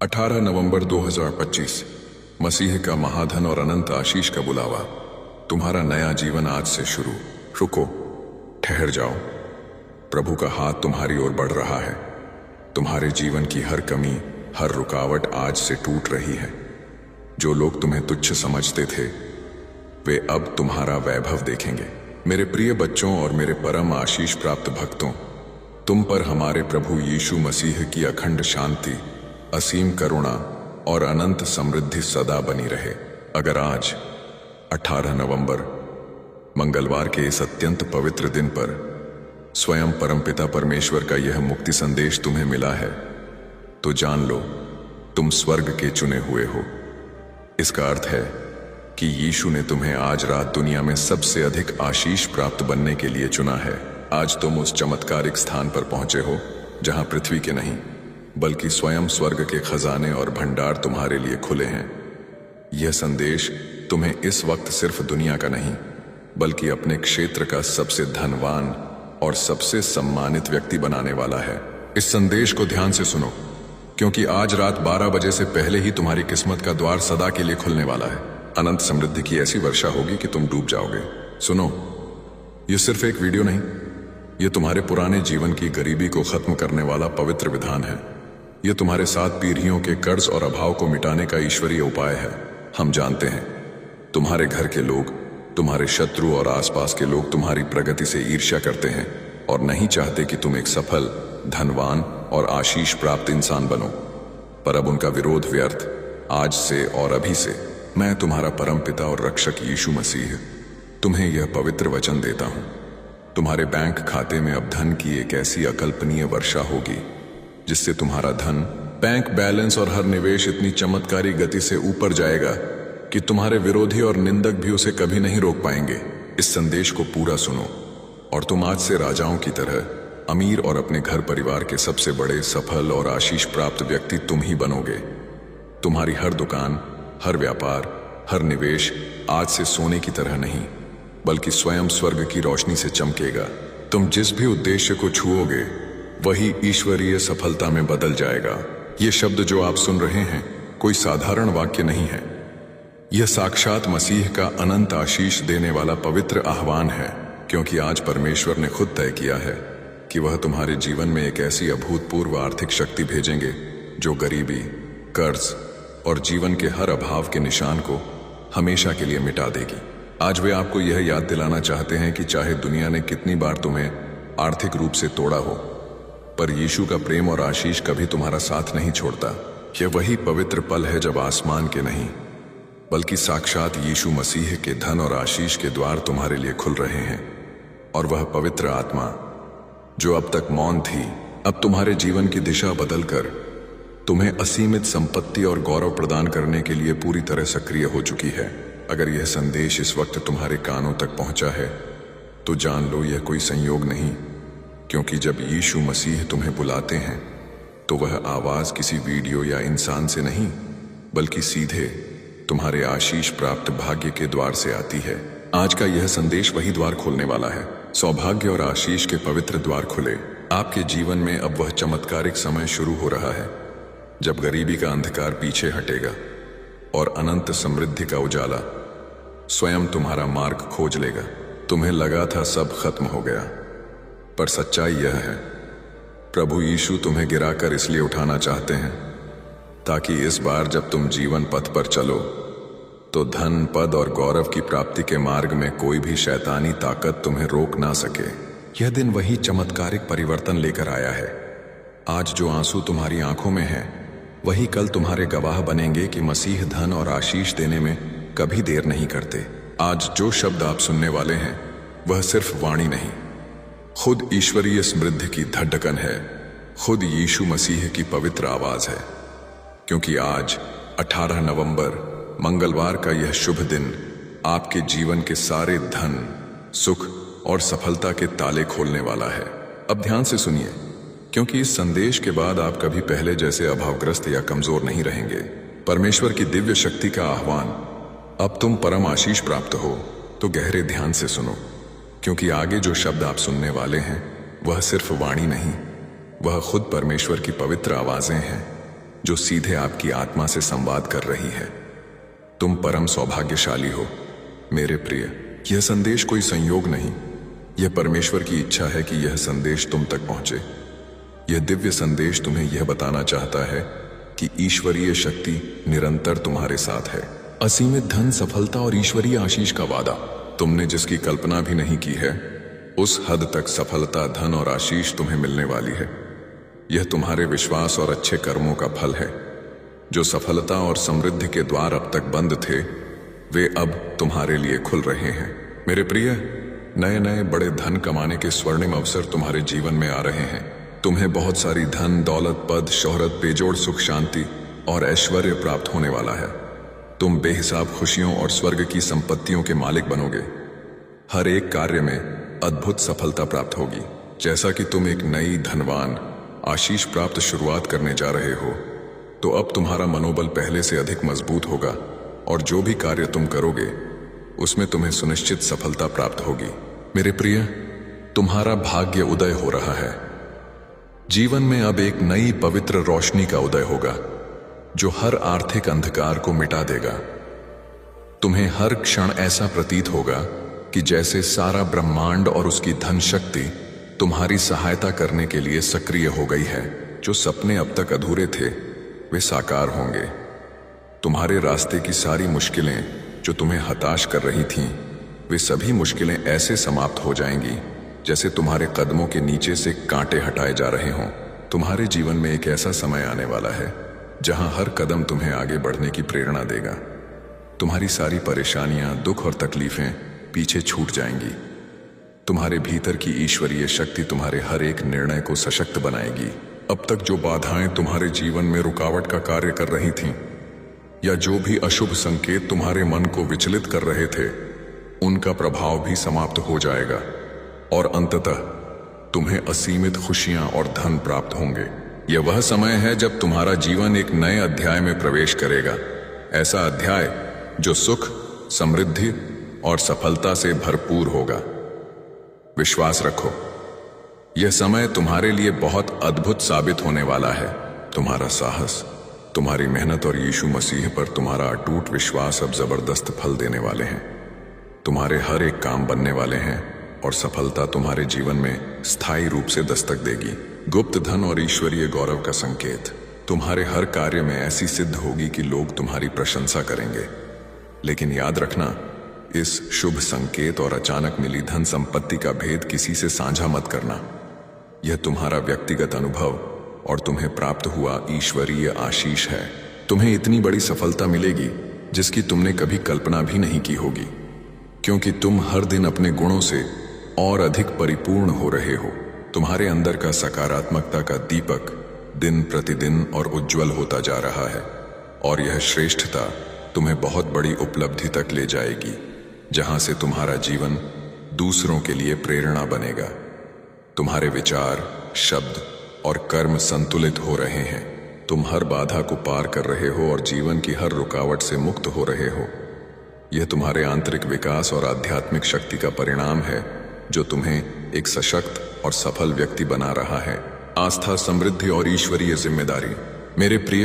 18 नवंबर 2025 मसीह का महाधन और अनंत आशीष का बुलावा। तुम्हारा नया जीवन आज से शुरू। रुको, ठहर जाओ। प्रभु का हाथ तुम्हारी ओर बढ़ रहा है। तुम्हारे जीवन की हर कमी, हर रुकावट आज से टूट रही है। जो लोग तुम्हें तुच्छ समझते थे वे अब तुम्हारा वैभव देखेंगे। मेरे प्रिय बच्चों और मेरे परम आशीष प्राप्त भक्तों, तुम पर हमारे प्रभु यीशु मसीह की अखंड शांति, असीम करुणा और अनंत समृद्धि सदा बनी रहे। अगर आज 18 नवंबर मंगलवार के इस अत्यंत पवित्र दिन पर स्वयं परमपिता परमेश्वर का यह मुक्ति संदेश तुम्हें मिला है, तो जान लो तुम स्वर्ग के चुने हुए हो। इसका अर्थ है कि यीशु ने तुम्हें आज रात दुनिया में सबसे अधिक आशीष प्राप्त बनने के लिए चुना है। आज तुम उस चमत्कारिक स्थान पर पहुंचे हो जहां पृथ्वी के नहीं बल्कि स्वयं स्वर्ग के खजाने और भंडार तुम्हारे लिए खुले हैं। यह संदेश तुम्हें इस वक्त सिर्फ दुनिया का नहीं बल्कि अपने क्षेत्र का सबसे धनवान और सबसे सम्मानित व्यक्ति बनाने वाला है। इस संदेश को ध्यान से सुनो, क्योंकि आज रात 12 बजे से पहले ही तुम्हारी किस्मत का द्वार सदा के लिए खुलने वाला है। अनंत समृद्धि की ऐसी वर्षा होगी कि तुम डूब जाओगे। सुनो, यह सिर्फ एक वीडियो नहीं, यह तुम्हारे पुराने जीवन की गरीबी को खत्म करने वाला पवित्र विधान है। यह तुम्हारे 7 पीढ़ियों के कर्ज और अभाव को मिटाने का ईश्वरीय उपाय है। हम जानते हैं तुम्हारे घर के लोग, तुम्हारे शत्रु और आसपास के लोग तुम्हारी प्रगति से ईर्ष्या करते हैं और नहीं चाहते कि तुम एक सफल, धनवान और आशीष प्राप्त इंसान बनो। पर अब उनका विरोध व्यर्थ। आज से और अभी से मैं तुम्हारा परम पिता और रक्षक यीशु मसीह तुम्हें यह पवित्र वचन देता हूं। तुम्हारे बैंक खाते में अब धन की एक ऐसी अकल्पनीय वर्षा होगी जिससे तुम्हारा धन, बैंक बैलेंस और हर निवेश इतनी चमत्कारी गति से ऊपर जाएगा कि तुम्हारे विरोधी और निंदक भी उसे कभी नहीं रोक पाएंगे। इस संदेश को पूरा सुनो और तुम आज से राजाओं की तरह अमीर और अपने घर परिवार के सबसे बड़े, सफल और आशीष प्राप्त व्यक्ति तुम ही बनोगे। तुम्हारी हर दुकान, हर व्यापार, हर निवेश आज से सोने की तरह नहीं बल्कि स्वयं स्वर्ग की रोशनी से चमकेगा। तुम जिस भी उद्देश्य को छुओगे वही ईश्वरीय सफलता में बदल जाएगा। ये शब्द जो आप सुन रहे हैं कोई साधारण वाक्य नहीं है। यह साक्षात मसीह का अनंत आशीष देने वाला पवित्र आह्वान है, क्योंकि आज परमेश्वर ने खुद तय किया है कि वह तुम्हारे जीवन में एक ऐसी अभूतपूर्व आर्थिक शक्ति भेजेंगे जो गरीबी, कर्ज और जीवन के हर अभाव के निशान को हमेशा के लिए मिटा देगी। आज वे आपको यह याद दिलाना चाहते हैं कि चाहे दुनिया ने कितनी बार तुम्हें आर्थिक रूप से तोड़ा हो, पर यीशु का प्रेम और आशीष कभी तुम्हारा साथ नहीं छोड़ता। यह वही पवित्र पल है जब आसमान के नहीं बल्कि साक्षात यीशु मसीह के धन और आशीष के द्वार तुम्हारे लिए खुल रहे हैं। और वह पवित्र आत्मा जो अब तक मौन थी, अब तुम्हारे जीवन की दिशा बदलकर तुम्हें असीमित संपत्ति और गौरव प्रदान करने के लिए पूरी तरह सक्रिय हो चुकी है। अगर यह संदेश इस वक्त तुम्हारे कानों तक पहुंचा है तो जान लो यह कोई संयोग नहीं, क्योंकि जब यीशु मसीह तुम्हें बुलाते हैं तो वह आवाज किसी वीडियो या इंसान से नहीं बल्कि सीधे तुम्हारे आशीष प्राप्त भाग्य के द्वार से आती है। आज का यह संदेश वही द्वार खोलने वाला है। सौभाग्य और आशीष के पवित्र द्वार खुले। आपके जीवन में अब वह चमत्कारिक समय शुरू हो रहा है जब गरीबी का अंधकार पीछे हटेगा और अनंत समृद्धि का उजाला स्वयं तुम्हारा मार्ग खोज लेगा। तुम्हें लगा था सब खत्म हो गया, पर सच्चाई यह है प्रभु यीशु तुम्हें गिराकर इसलिए उठाना चाहते हैं ताकि इस बार जब तुम जीवन पथ पर चलो तो धन, पद और गौरव की प्राप्ति के मार्ग में कोई भी शैतानी ताकत तुम्हें रोक ना सके। यह दिन वही चमत्कारिक परिवर्तन लेकर आया है। आज जो आंसू तुम्हारी आंखों में है वही कल तुम्हारे गवाह बनेंगे कि मसीह धन और आशीष देने में कभी देर नहीं करते। आज जो शब्द आप सुनने वाले हैं वह सिर्फ वाणी नहीं, खुद ईश्वरीय समृद्धि की धड़कन है, खुद यीशु मसीह की पवित्र आवाज है। क्योंकि आज 18 नवंबर मंगलवार का यह शुभ दिन आपके जीवन के सारे धन, सुख और सफलता के ताले खोलने वाला है। अब ध्यान से सुनिए, क्योंकि इस संदेश के बाद आप कभी पहले जैसे अभावग्रस्त या कमजोर नहीं रहेंगे। परमेश्वर की दिव्य शक्ति का आह्वान, अब तुम परम आशीष प्राप्त हो, तो गहरे ध्यान से सुनो, क्योंकि आगे जो शब्द आप सुनने वाले हैं वह सिर्फ वाणी नहीं, वह खुद परमेश्वर की पवित्र आवाजें हैं जो सीधे आपकी आत्मा से संवाद कर रही है। तुम परम सौभाग्यशाली हो मेरे प्रिय। यह संदेश कोई संयोग नहीं, यह परमेश्वर की इच्छा है कि यह संदेश तुम तक पहुंचे। यह दिव्य संदेश तुम्हें यह बताना चाहता है कि ईश्वरीय शक्ति निरंतर तुम्हारे साथ है। असीमित धन, सफलता और ईश्वरीय आशीष का वादा तुमने जिसकी कल्पना भी नहीं की है, उस हद तक सफलता, धन और आशीष तुम्हें मिलने वाली है। यह तुम्हारे विश्वास और अच्छे कर्मों का फल है। जो सफलता और समृद्धि के द्वार अब तक बंद थे, वे अब तुम्हारे लिए खुल रहे हैं मेरे प्रिय। नए नए बड़े धन कमाने के स्वर्णिम अवसर तुम्हारे जीवन में आ रहे हैं। तुम्हें बहुत सारी धन, दौलत, पद, शोहरत, बेजोड़ सुख, शांति और ऐश्वर्य प्राप्त होने वाला है। तुम बेहिसाब खुशियों और स्वर्ग की संपत्तियों के मालिक बनोगे। हर एक कार्य में अद्भुत सफलता प्राप्त होगी। जैसा कि तुम एक नई धनवान, आशीष प्राप्त शुरुआत करने जा रहे हो, तो अब तुम्हारा मनोबल पहले से अधिक मजबूत होगा और जो भी कार्य तुम करोगे उसमें तुम्हें सुनिश्चित सफलता प्राप्त होगी मेरे प्रिय। तुम्हारा भाग्य उदय हो रहा है। जीवन में अब एक नई पवित्र रोशनी का उदय होगा जो हर आर्थिक अंधकार को मिटा देगा। तुम्हें हर क्षण ऐसा प्रतीत होगा कि जैसे सारा ब्रह्मांड और उसकी धन शक्ति तुम्हारी सहायता करने के लिए सक्रिय हो गई है। जो सपने अब तक अधूरे थे वे साकार होंगे। तुम्हारे रास्ते की सारी मुश्किलें जो तुम्हें हताश कर रही थीं, वे सभी मुश्किलें ऐसे समाप्त हो जाएंगी जैसे तुम्हारे कदमों के नीचे से कांटे हटाए जा रहे हों। तुम्हारे जीवन में एक ऐसा समय आने वाला है जहां हर कदम तुम्हें आगे बढ़ने की प्रेरणा देगा। तुम्हारी सारी परेशानियां, दुख और तकलीफें पीछे छूट जाएंगी। तुम्हारे भीतर की ईश्वरीय शक्ति तुम्हारे हर एक निर्णय को सशक्त बनाएगी। अब तक जो बाधाएं तुम्हारे जीवन में रुकावट का कार्य कर रही थीं, या जो भी अशुभ संकेत तुम्हारे मन को विचलित कर रहे थे, उनका प्रभाव भी समाप्त हो जाएगा और अंततः तुम्हें असीमित खुशियां और धन प्राप्त होंगे। यह वह समय है जब तुम्हारा जीवन एक नए अध्याय में प्रवेश करेगा। ऐसा अध्याय जो सुख, समृद्धि और सफलता से भरपूर होगा। विश्वास रखो, यह समय तुम्हारे लिए बहुत अद्भुत साबित होने वाला है। तुम्हारा साहस, तुम्हारी मेहनत और यीशु मसीह पर तुम्हारा अटूट विश्वास अब जबरदस्त फल देने वाले हैं। तुम्हारे हर एक काम बनने वाले हैं और सफलता तुम्हारे जीवन में स्थायी रूप से दस्तक देगी। गुप्त धन और ईश्वरीय गौरव का संकेत तुम्हारे हर कार्य में ऐसी सिद्ध होगी कि लोग तुम्हारी प्रशंसा करेंगे। लेकिन याद रखना, इस शुभ संकेत और अचानक मिली धन संपत्ति का भेद किसी से साझा मत करना। यह तुम्हारा व्यक्तिगत अनुभव और तुम्हें प्राप्त हुआ ईश्वरीय आशीष है। तुम्हें इतनी बड़ी सफलता मिलेगी जिसकी तुमने कभी कल्पना भी नहीं की होगी, क्योंकि तुम हर दिन अपने गुणों से और अधिक परिपूर्ण हो रहे हो। तुम्हारे अंदर का सकारात्मकता का दीपक दिन प्रतिदिन और उज्जवल होता जा रहा है और यह श्रेष्ठता तुम्हें बहुत बड़ी उपलब्धि तक ले जाएगी, जहां से तुम्हारा जीवन दूसरों के लिए प्रेरणा बनेगा। तुम्हारे विचार, शब्द और कर्म संतुलित हो रहे हैं। तुम हर बाधा को पार कर रहे हो और जीवन की हर रुकावट से मुक्त हो रहे हो। यह तुम्हारे आंतरिक विकास और आध्यात्मिक शक्ति का परिणाम है जो तुम्हें एक सशक्त और सफल व्यक्ति बना रहा है। आस्था, समृद्धि और ईश्वरीय जिम्मेदारी। मेरे प्रिय,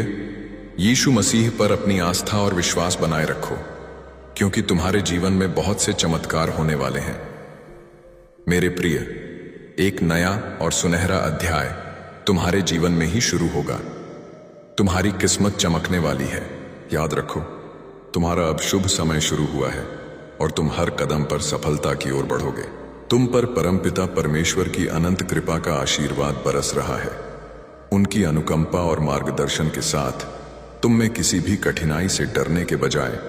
यीशु मसीह पर अपनी आस्था और विश्वास बनाए रखो, क्योंकि तुम्हारे जीवन में बहुत से चमत्कार होने वाले हैं। मेरे प्रिय, एक नया और सुनहरा अध्याय तुम्हारे जीवन में ही शुरू होगा। तुम्हारी किस्मत चमकने वाली है। याद रखो, तुम्हारा अब शुभ समय शुरू हुआ है और तुम हर कदम पर सफलता की ओर बढ़ोगे। तुम पर परमपिता परमेश्वर की अनंत कृपा का आशीर्वाद बरस रहा है। उनकी अनुकंपा और मार्गदर्शन के साथ तुम में किसी भी कठिनाई से डरने के बजाय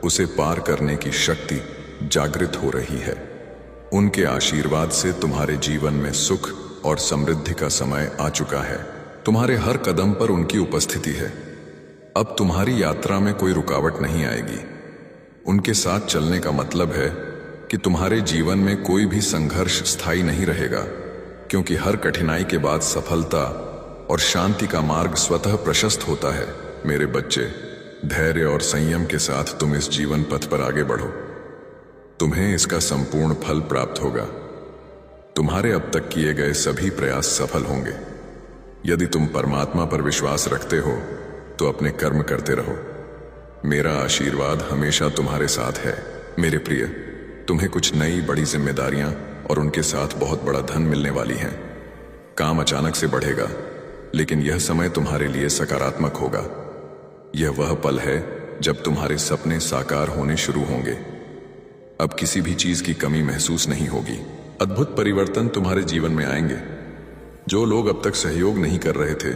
उसे पार करने की शक्ति जागृत हो रही है। उनके आशीर्वाद से तुम्हारे जीवन में सुख और समृद्धि का समय आ चुका है। तुम्हारे हर कदम पर उनकी उपस्थिति है। अब तुम्हारी यात्रा में कोई रुकावट नहीं आएगी। उनके साथ चलने का मतलब है कि तुम्हारे जीवन में कोई भी संघर्ष स्थायी नहीं रहेगा, क्योंकि हर कठिनाई के बाद सफलता और शांति का मार्ग स्वतः प्रशस्त होता है। मेरे बच्चे, धैर्य और संयम के साथ तुम इस जीवन पथ पर आगे बढ़ो। तुम्हें इसका संपूर्ण फल प्राप्त होगा। तुम्हारे अब तक किए गए सभी प्रयास सफल होंगे। यदि तुम परमात्मा पर विश्वास रखते हो तो अपने कर्म करते रहो। मेरा आशीर्वाद हमेशा तुम्हारे साथ है। मेरे प्रिय, तुम्हें कुछ नई बड़ी जिम्मेदारियां और उनके साथ बहुत बड़ा धन मिलने वाली हैं। काम अचानक से बढ़ेगा, लेकिन यह समय तुम्हारे लिए सकारात्मक होगा। यह वह पल है जब तुम्हारे सपने साकार होने शुरू होंगे। अब किसी भी चीज की कमी महसूस नहीं होगी। अद्भुत परिवर्तन तुम्हारे जीवन में आएंगे। जो लोग अब तक सहयोग नहीं कर रहे थे,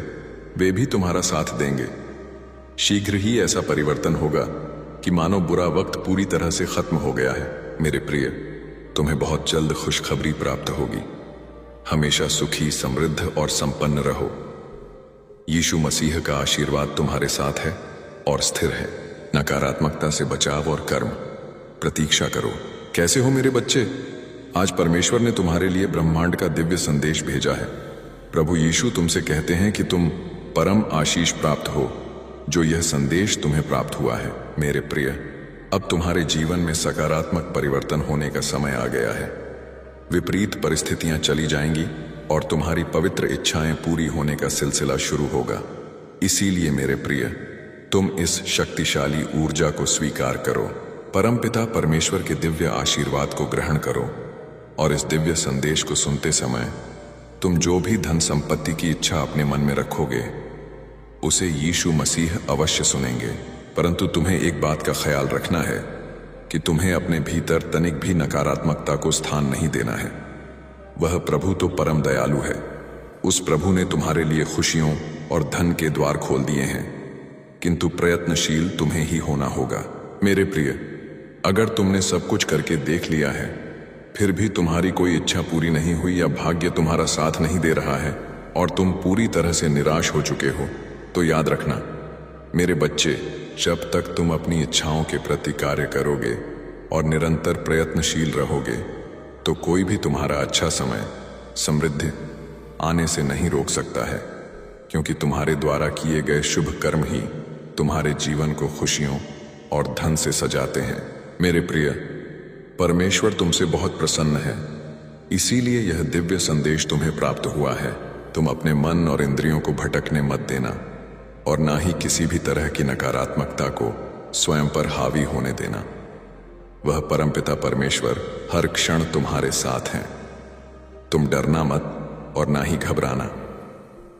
वे भी तुम्हारा साथ देंगे। शीघ्र ही ऐसा परिवर्तन होगा कि मानो बुरा वक्त पूरी तरह से खत्म हो गया है। मेरे प्रिय, तुम्हें बहुत जल्द खुशखबरी प्राप्त होगी। हमेशा सुखी, समृद्ध और संपन्न रहो। यीशु मसीह का आशीर्वाद तुम्हारे साथ है और स्थिर है। नकारात्मकता से बचाव और कर्म। प्रतीक्षा करो। कैसे हो मेरे बच्चे? आज परमेश्वर ने तुम्हारे लिए ब्रह्मांड का दिव्य संदेश भेजा है। प्रभु यीशु तुमसे कहते हैं कि तुम परम आशीष प्राप्त हो, जो यह संदेश तुम्हें प्राप्त हुआ है। मेरे प्रिय, अब तुम्हारे जीवन में सकारात्मक परिवर्तन होने का समय आ गया है। विपरीत परिस्थितियां चली जाएंगी और तुम्हारी पवित्र इच्छाएं पूरी होने का सिलसिला शुरू होगा। इसीलिए मेरे प्रिय, तुम इस शक्तिशाली ऊर्जा को स्वीकार करो। परमपिता परमेश्वर के दिव्य आशीर्वाद को ग्रहण करो और इस दिव्य संदेश को सुनते समय तुम जो भी धन संपत्ति की इच्छा अपने मन में रखोगे, उसे यीशु मसीह अवश्य सुनेंगे। परंतु तुम्हें एक बात का ख्याल रखना है कि तुम्हें अपने भीतर तनिक भी नकारात्मकता को स्थान नहीं देना है। वह प्रभु तो परम दयालु है। उस प्रभु ने तुम्हारे लिए खुशियों और धन के द्वार खोल दिए हैं, किंतु प्रयत्नशील तुम्हें ही होना होगा। मेरे प्रिय, अगर तुमने सब कुछ करके देख लिया है, फिर भी तुम्हारी कोई इच्छा पूरी नहीं हुई या भाग्य तुम्हारा साथ नहीं दे रहा है और तुम पूरी तरह से निराश हो चुके हो, तो याद रखना मेरे बच्चे, जब तक तुम अपनी इच्छाओं के प्रति कार्य करोगे और निरंतर प्रयत्नशील रहोगे, तो कोई भी तुम्हारा अच्छा समय, समृद्धि आने से नहीं रोक सकता है, क्योंकि तुम्हारे द्वारा किए गए शुभ कर्म ही तुम्हारे जीवन को खुशियों और धन से सजाते हैं। मेरे प्रिय, परमेश्वर तुमसे बहुत प्रसन्न है, इसीलिए यह दिव्य संदेश तुम्हें प्राप्त हुआ है। तुम अपने मन और इंद्रियों को भटकने मत देना और ना ही किसी भी तरह की नकारात्मकता को स्वयं पर हावी होने देना। वह परमपिता परमेश्वर हर क्षण तुम्हारे साथ हैं। तुम डरना मत और ना ही घबराना।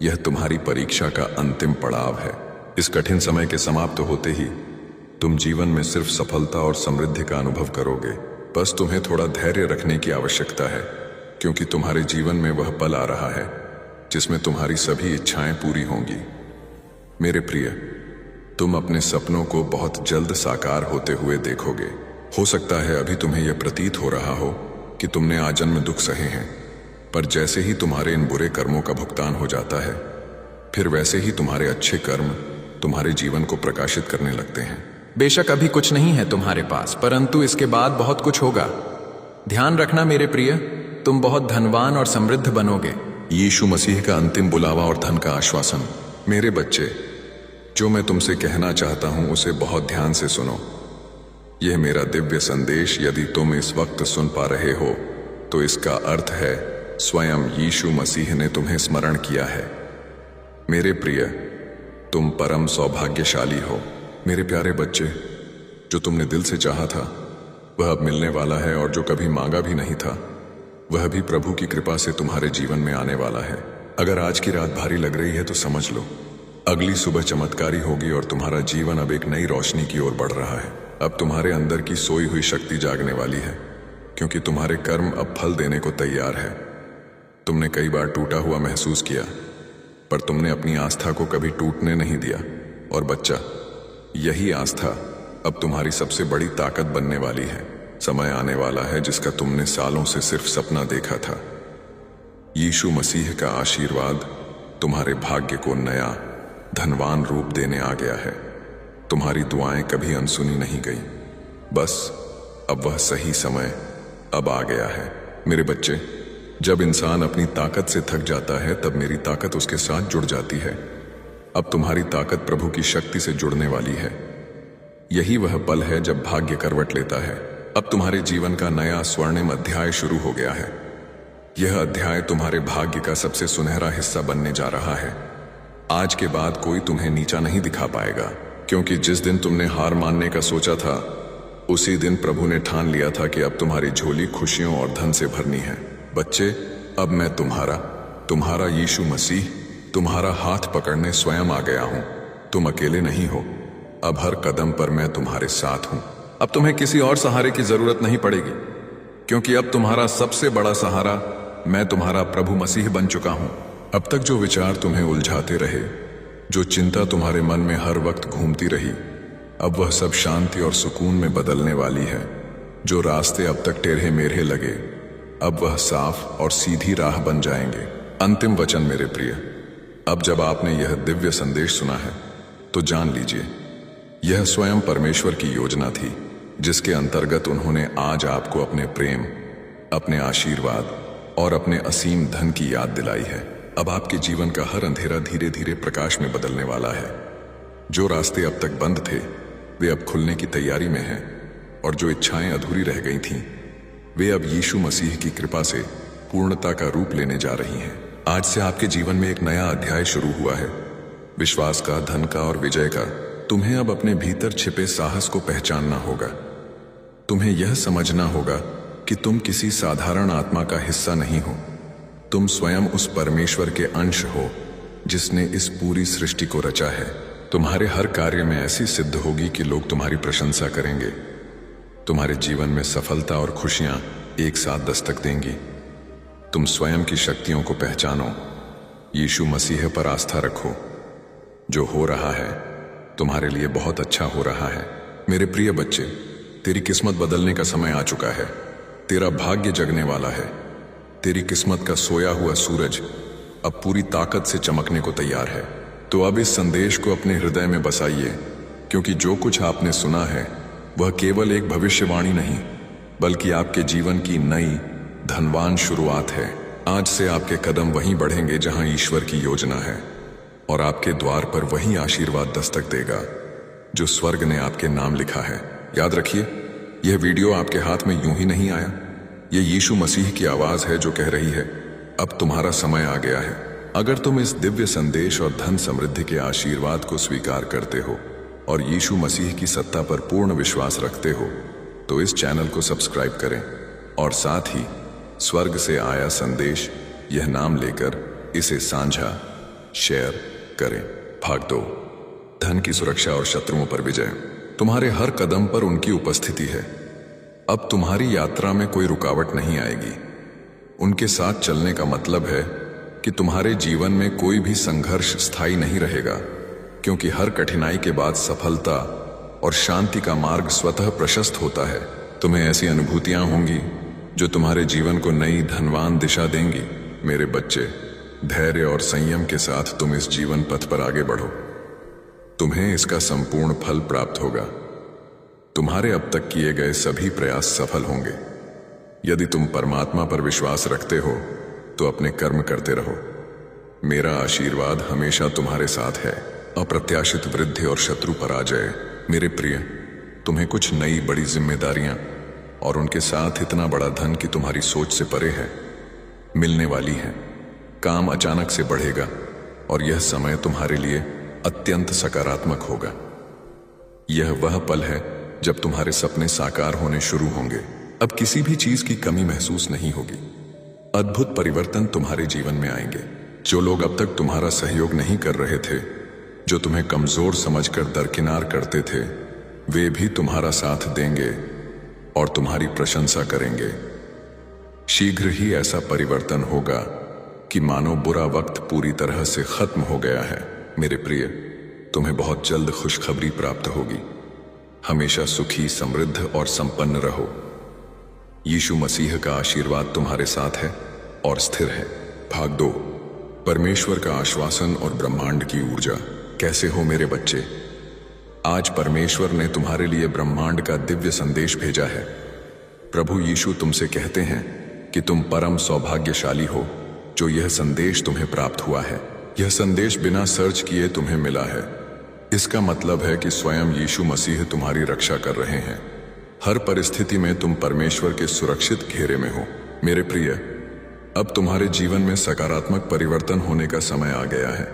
यह तुम्हारी परीक्षा का अंतिम पड़ाव है। इस कठिन समय के समाप्त होते ही तुम जीवन में सिर्फ सफलता और समृद्धि का अनुभव करोगे। बस तुम्हें थोड़ा धैर्य रखने की आवश्यकता है, क्योंकि तुम्हारे जीवन में वह पल आ रहा है जिसमें तुम्हारी सभी इच्छाएं पूरी होंगी। मेरे प्रिय, तुम अपने सपनों को बहुत जल्द साकार होते हुए देखोगे। हो सकता है अभी तुम्हें यह प्रतीत हो रहा हो कि तुमने आजन्म दुख सहे हैं, पर जैसे ही तुम्हारे इन बुरे कर्मों का भुगतान हो जाता है, फिर वैसे ही तुम्हारे अच्छे कर्म तुम्हारे जीवन को प्रकाशित करने लगते हैं। बेशक अभी कुछ नहीं है तुम्हारे पास, परंतु इसके बाद बहुत कुछ होगा। ध्यान रखना मेरे प्रिय, तुम बहुत धनवान और समृद्ध बनोगे। यीशु मसीह का अंतिम बुलावा और धन का आश्वासन। मेरे बच्चे, जो मैं तुमसे कहना चाहता हूं उसे बहुत ध्यान से सुनो। यह मेरा दिव्य संदेश यदि तुम इस वक्त सुन पा रहे हो, तो इसका अर्थ है स्वयं यीशु मसीह ने तुम्हें स्मरण किया है। मेरे प्रिय, तुम परम सौभाग्यशाली हो। मेरे प्यारे बच्चे, जो तुमने दिल से चाहा था वह अब मिलने वाला है, और जो कभी मांगा भी नहीं था वह भी प्रभु की कृपा से तुम्हारे जीवन में आने वाला है। अगर आज की रात भारी लग रही है तो समझ लो, अगली सुबह चमत्कारी होगी और तुम्हारा जीवन अब एक नई रोशनी की ओर बढ़ रहा है। अब तुम्हारे अंदर की सोई हुई शक्ति जागने वाली है, क्योंकि तुम्हारे कर्म अब फल देने को तैयार है। तुमने कई बार टूटा हुआ महसूस किया, पर तुमने अपनी आस्था को कभी टूटने नहीं दिया। और बच्चा, यही आस्था अब तुम्हारी सबसे बड़ी ताकत बनने वाली है। समय आने वाला है जिसका तुमने सालों से सिर्फ सपना देखा था। यीशु मसीह का आशीर्वाद तुम्हारे भाग्य को नया धनवान रूप देने आ गया है। तुम्हारी दुआएं कभी अनसुनी नहीं गई। बस अब वह सही समय अब आ गया है। मेरे बच्चे, जब इंसान अपनी ताकत से थक जाता है, तब मेरी ताकत उसके साथ जुड़ जाती है। अब तुम्हारी ताकत प्रभु की शक्ति से जुड़ने वाली है। यही वह पल है जब भाग्य करवट लेता है। अब तुम्हारे जीवन का नया स्वर्णिम अध्याय शुरू हो गया है। यह अध्याय तुम्हारे भाग्य का सबसे सुनहरा हिस्सा बनने जा रहा है। आज के बाद कोई तुम्हें नीचा नहीं दिखा पाएगा, क्योंकि जिस दिन तुमने हार मानने का सोचा था उसी दिन प्रभु ने ठान लिया था कि अब तुम्हारी झोली खुशियों और धन से भरनी है। बच्चे, अब मैं तुम्हारा यीशु मसीह तुम्हारा हाथ पकड़ने स्वयं आ गया हूं। तुम अकेले नहीं हो। अब हर कदम पर मैं तुम्हारे साथ हूं। अब तुम्हें किसी और सहारे की जरूरत नहीं पड़ेगी, क्योंकि अब तुम्हारा सबसे बड़ा सहारा मैं तुम्हारा प्रभु मसीह बन चुका हूं। अब तक जो विचार तुम्हें उलझाते रहे, जो चिंता तुम्हारे मन में हर वक्त घूमती रही, अब वह सब शांति और सुकून में बदलने वाली है। जो रास्ते अब तक टेढ़े मेढ़े लगे, अब वह साफ और सीधी राह बन जाएंगे। अंतिम वचन मेरे प्रिय, अब जब आपने यह दिव्य संदेश सुना है तो जान लीजिए, यह स्वयं परमेश्वर की योजना थी, जिसके अंतर्गत उन्होंने आज आपको अपने प्रेम, अपने आशीर्वाद और अपने असीम धन की याद दिलाई है। अब आपके जीवन का हर अंधेरा धीरे धीरे प्रकाश में बदलने वाला है। जो रास्ते अब तक बंद थे वे अब खुलने की तैयारी में हैं, और जो इच्छाएं अधूरी रह गई थीं वे अब यीशु मसीह की कृपा से पूर्णता का रूप लेने जा रही हैं। आज से आपके जीवन में एक नया अध्याय शुरू हुआ है, विश्वास का, धन का और विजय का। तुम्हें अब अपने भीतर छिपे साहस को पहचानना होगा। तुम्हें यह समझना होगा कि तुम किसी साधारण आत्मा का हिस्सा नहीं हो। तुम स्वयं उस परमेश्वर के अंश हो जिसने इस पूरी सृष्टि को रचा है। तुम्हारे हर कार्य में ऐसी सिद्ध होगी कि लोग तुम्हारी प्रशंसा करेंगे। तुम्हारे जीवन में सफलता और खुशियां एक साथ दस्तक देंगी। तुम स्वयं की शक्तियों को पहचानो, यीशु मसीह पर आस्था रखो। जो हो रहा है तुम्हारे लिए बहुत अच्छा हो रहा है। मेरे प्रिय बच्चे, तेरी किस्मत बदलने का समय आ चुका है। तेरा भाग्य जगने वाला है। तेरी किस्मत का सोया हुआ सूरज अब पूरी ताकत से चमकने को तैयार है। तो अब इस संदेश को अपने हृदय में बसाइए, क्योंकि जो कुछ आपने सुना है वह केवल एक भविष्यवाणी नहीं, बल्कि आपके जीवन की नई धनवान शुरुआत है। आज से आपके कदम वहीं बढ़ेंगे जहां ईश्वर की योजना है, और आपके द्वार पर वही आशीर्वाद दस्तक देगा जो स्वर्ग ने आपके नाम लिखा है। याद रखिए, यह वीडियो आपके हाथ में यूं ही नहीं आया। यह यीशु मसीह की आवाज है जो कह रही है, अब तुम्हारा समय आ गया है। अगर तुम इस दिव्य संदेश और धन समृद्धि के आशीर्वाद को स्वीकार करते हो और यीशु मसीह की सत्ता पर पूर्ण विश्वास रखते हो, तो इस चैनल को सब्सक्राइब करें और साथ ही स्वर्ग से आया संदेश यह नाम लेकर इसे साझा शेयर करें। भाग 2, धन की सुरक्षा और शत्रुओं पर विजय। तुम्हारे हर कदम पर उनकी उपस्थिति है। अब तुम्हारी यात्रा में कोई रुकावट नहीं आएगी। उनके साथ चलने का मतलब है कि तुम्हारे जीवन में कोई भी संघर्ष स्थायी नहीं रहेगा, क्योंकि हर कठिनाई के बाद सफलता और शांति का मार्ग स्वतः प्रशस्त होता है। तुम्हें ऐसी अनुभूतियां होंगी जो तुम्हारे जीवन को नई धनवान दिशा देंगी। मेरे बच्चे, धैर्य और संयम के साथ तुम इस जीवन पथ पर आगे बढ़ो। तुम्हें इसका संपूर्ण फल प्राप्त होगा। तुम्हारे अब तक किए गए सभी प्रयास सफल होंगे। यदि तुम परमात्मा पर विश्वास रखते हो तो अपने कर्म करते रहो। मेरा आशीर्वाद हमेशा तुम्हारे साथ है। अप्रत्याशित वृद्धि और शत्रु पराजय। मेरे प्रिय, तुम्हें कुछ नई बड़ी जिम्मेदारियां और उनके साथ इतना बड़ा धन कि तुम्हारी सोच से परे है मिलने वाली है। काम अचानक से बढ़ेगा और यह समय तुम्हारे लिए अत्यंत सकारात्मक होगा। यह वह पल है जब तुम्हारे सपने साकार होने शुरू होंगे। अब किसी भी चीज की कमी महसूस नहीं होगी। अद्भुत परिवर्तन तुम्हारे जीवन में आएंगे। जो लोग अब तक तुम्हारा सहयोग नहीं कर रहे थे, जो तुम्हें कमजोर समझकर दरकिनार करते थे, वे भी तुम्हारा साथ देंगे और तुम्हारी प्रशंसा करेंगे। शीघ्र ही ऐसा परिवर्तन होगा कि मानो बुरा वक्त पूरी तरह से खत्म हो गया है। मेरे प्रिय, तुम्हें बहुत जल्द खुशखबरी प्राप्त होगी। हमेशा सुखी, समृद्ध और संपन्न रहो। यीशु मसीह का आशीर्वाद तुम्हारे साथ है और स्थिर है। भाग 2, परमेश्वर का आश्वासन और ब्रह्मांड की ऊर्जा। कैसे हो मेरे बच्चे? आज परमेश्वर ने तुम्हारे लिए ब्रह्मांड का दिव्य संदेश भेजा है। प्रभु यीशु तुमसे कहते हैं कि तुम परम सौभाग्यशाली हो जो यह संदेश तुम्हें प्राप्त हुआ है। यह संदेश बिना सर्च किए तुम्हें मिला है। इसका मतलब है कि स्वयं यीशु मसीह तुम्हारी रक्षा कर रहे हैं। हर परिस्थिति में तुम परमेश्वर के सुरक्षित घेरे में हो। मेरे प्रिय, अब तुम्हारे जीवन में सकारात्मक परिवर्तन होने का समय आ गया है।